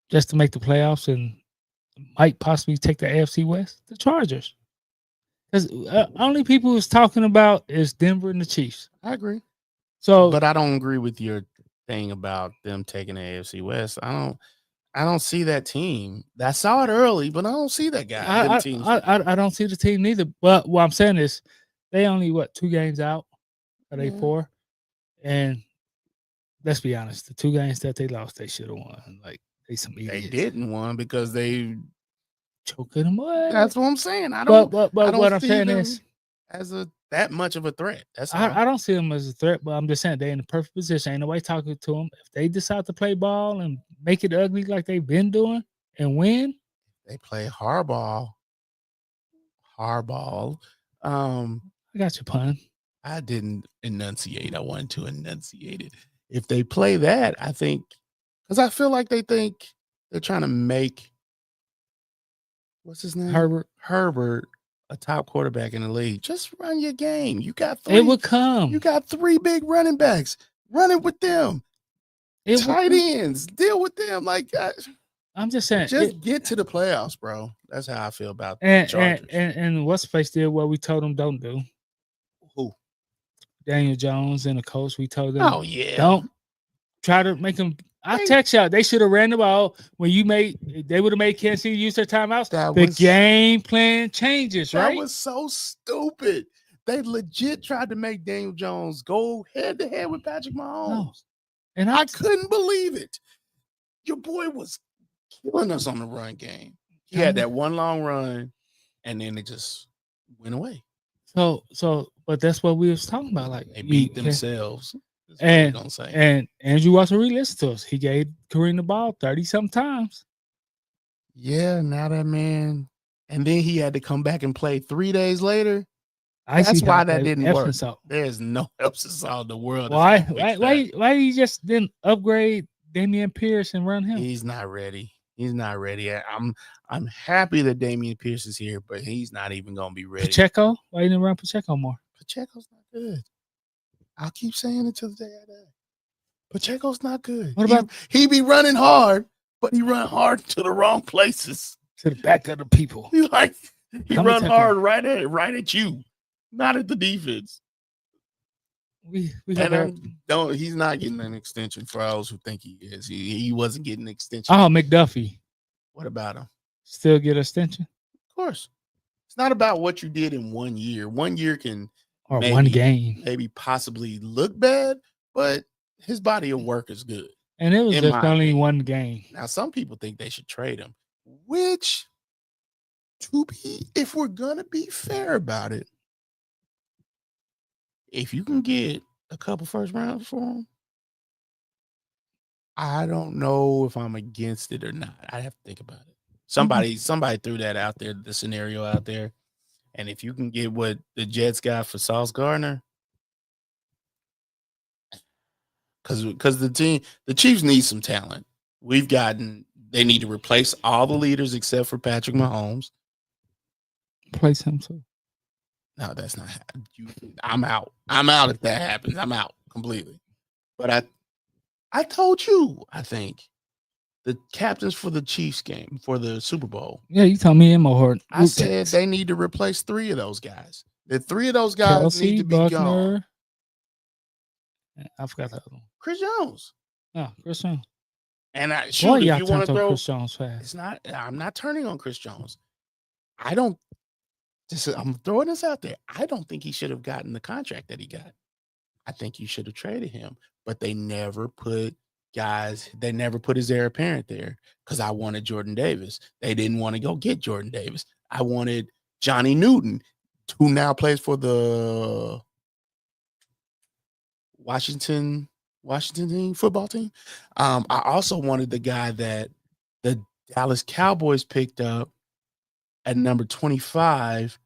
just to make the playoffs and might possibly take the AFC West? The Chargers. Because only people who's talking about is Denver and the Chiefs. I agree, So, but I don't agree with your thing about them taking the AFC West. I don't see that team. I saw it early, but I don't see that guy. them teams. I don't see the team neither. But what I'm saying is, they only 2 games out? Are they Yeah. 4? And let's be honest, the 2 games that they lost, they should have won. Like they some They idiots. didn't win because they. Choking them away. That's what I'm saying. I don't. But I don't what I'm see saying them is, as that much of a threat. That's all. I don't see them as a threat. But I'm just saying they're in the perfect position. Ain't nobody talking to them. If they decide to play ball and make it ugly like they've been doing and win, They play hardball. Hardball. I got your pun. I didn't enunciate. I wanted to enunciate it. If they play that, I think, because I feel like they think they're trying to make, what's his name? Herbert a top quarterback in the league. Just run your game. You got 3. It would come. You got 3 big running backs. Run it with them. It would Tight come. ends. Deal with them. Like, I'm just saying. just get to the playoffs, bro. That's how I feel about the And Chargers. and what's place did what we told them don't do. Who? Daniel Jones and the coach. We told them Oh, yeah. don't try to make them. I Hey. text y'all. They should have ran the ball when they would have made Kansas City use their timeouts. That The was- game plan changes, That right? was so stupid. They legit tried to make Daniel Jones go head to head with Patrick Mahomes. No. And I couldn't believe it. Your boy was killing us on the run game. He had that one long run, and then it just went away. But that's what we was talking about. Like They beat themselves. And don't say. And Andrew Watson re-listened to us. He gave Kareem the ball 30-something times. Yeah, now that man, and then he had to come back and play 3 days later. I That's see why how that didn't work. So. There's no Epsom salt in the world. Why you just didn't upgrade Dameon Pierce and run him? He's not ready. He's not ready. I'm happy that Dameon Pierce is here, but he's not even gonna be ready. Pacheco? Why you didn't run Pacheco more? Pacheco's not good. I'll keep saying it till the day I die. Pacheco's not good. What about he be running hard, but he run hard to the wrong places. To the back of the people. He run hard right at you, not at the defense. We he's not getting an extension for those who think he is. He wasn't getting an extension. Oh, McDuffie. What about him? Still get an extension? Of course. It's not about what you did in 1 year. 1 year can one game. Maybe possibly look bad, but his body of work is good. And it was just only one game. Now, some people think they should trade him, which, if we're gonna be fair about it, if you can get a couple first rounds for him, I don't know if I'm against it or not. I have to think about it. Somebody threw that out there, the scenario out there. And if you can get what the Jets got for Sauce Gardner, because the Chiefs need some talent. They need to replace all the leaders except for Patrick Mahomes. Replace him too. No, that's not. I'm out. I'm out if that happens. I'm out completely. But I told you, I think, the captains for the Chiefs game for the Super Bowl. Yeah, you told me in my heart. I said they need to replace 3 of those guys. The 3 of those guys Kelsey, need to be Buckner, gone. I forgot the other one. Chris Jones. No, Chris Jones. And if you want to throw Chris Jones fast. It's not. I'm not turning on Chris Jones. I'm throwing this out there. I don't think he should have gotten the contract that he got. I think you should have traded him, but they never put his heir apparent there because I wanted Jordan Davis. They didn't want to go get Jordan Davis. I wanted Johnny Newton, who now plays for the Washington football team. I also wanted the guy that the Dallas Cowboys picked up at number 25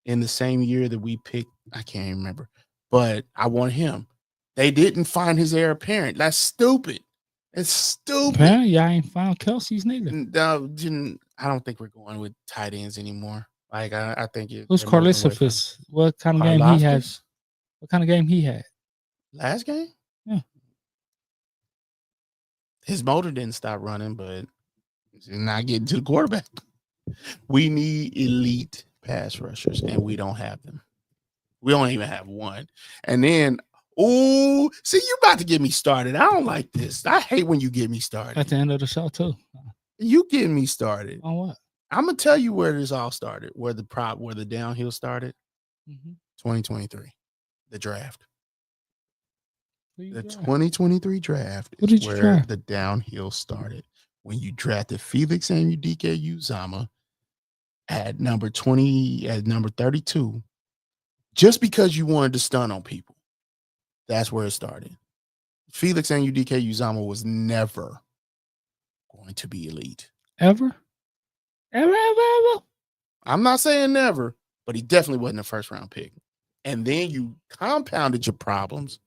in the same year that we picked. I can't even remember, but I want him. They didn't find his heir apparent. That's stupid. It's stupid. Apparently, y'all ain't found Kelsey's neither. I don't think we're going with tight ends anymore. Like I think who's Karlaftis? What kind of game he had? What kind of game he had? Last game? Yeah. His motor didn't stop running, but he's not getting to the quarterback. We need elite pass rushers, and we don't have them. We don't even have one. And then, see, you about to get me started. I don't like this. I hate when you get me started. At the end of the show, too. You getting me started. On what? I'm gonna tell you where this all started, where the downhill started. 2023, the draft. The 2023 draft is where the downhill started. When you drafted Felix Anudike-Uzomah at number 32, just because you wanted to stun on people. That's where it started. Felix Anudike-Uzomah was never going to be elite. Ever? I'm not saying never, but he definitely wasn't a first round pick. And then you compounded your problems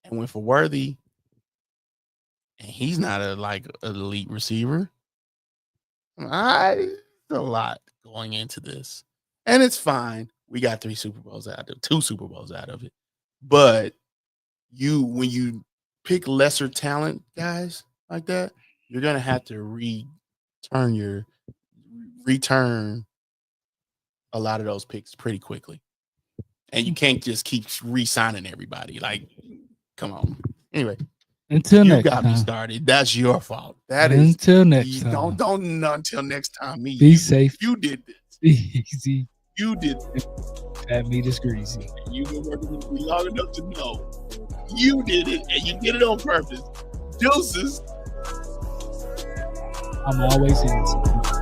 and went for Worthy. And he's not an elite receiver. There's a lot going into this. And it's fine. We got 2 Super Bowls out of it. But when you pick lesser talent guys like that, you're gonna have to return a lot of those picks pretty quickly. And you can't just keep re-signing everybody. Like, come on. Anyway. Until next time. You got me started. That's your fault. Until next time. Don't until next time. Be safe. You did this. Easy. You did this. Fat meat is greasy. You've been working with me long enough to know you did it, and you did it on purpose. Deuces. I'm always innocent.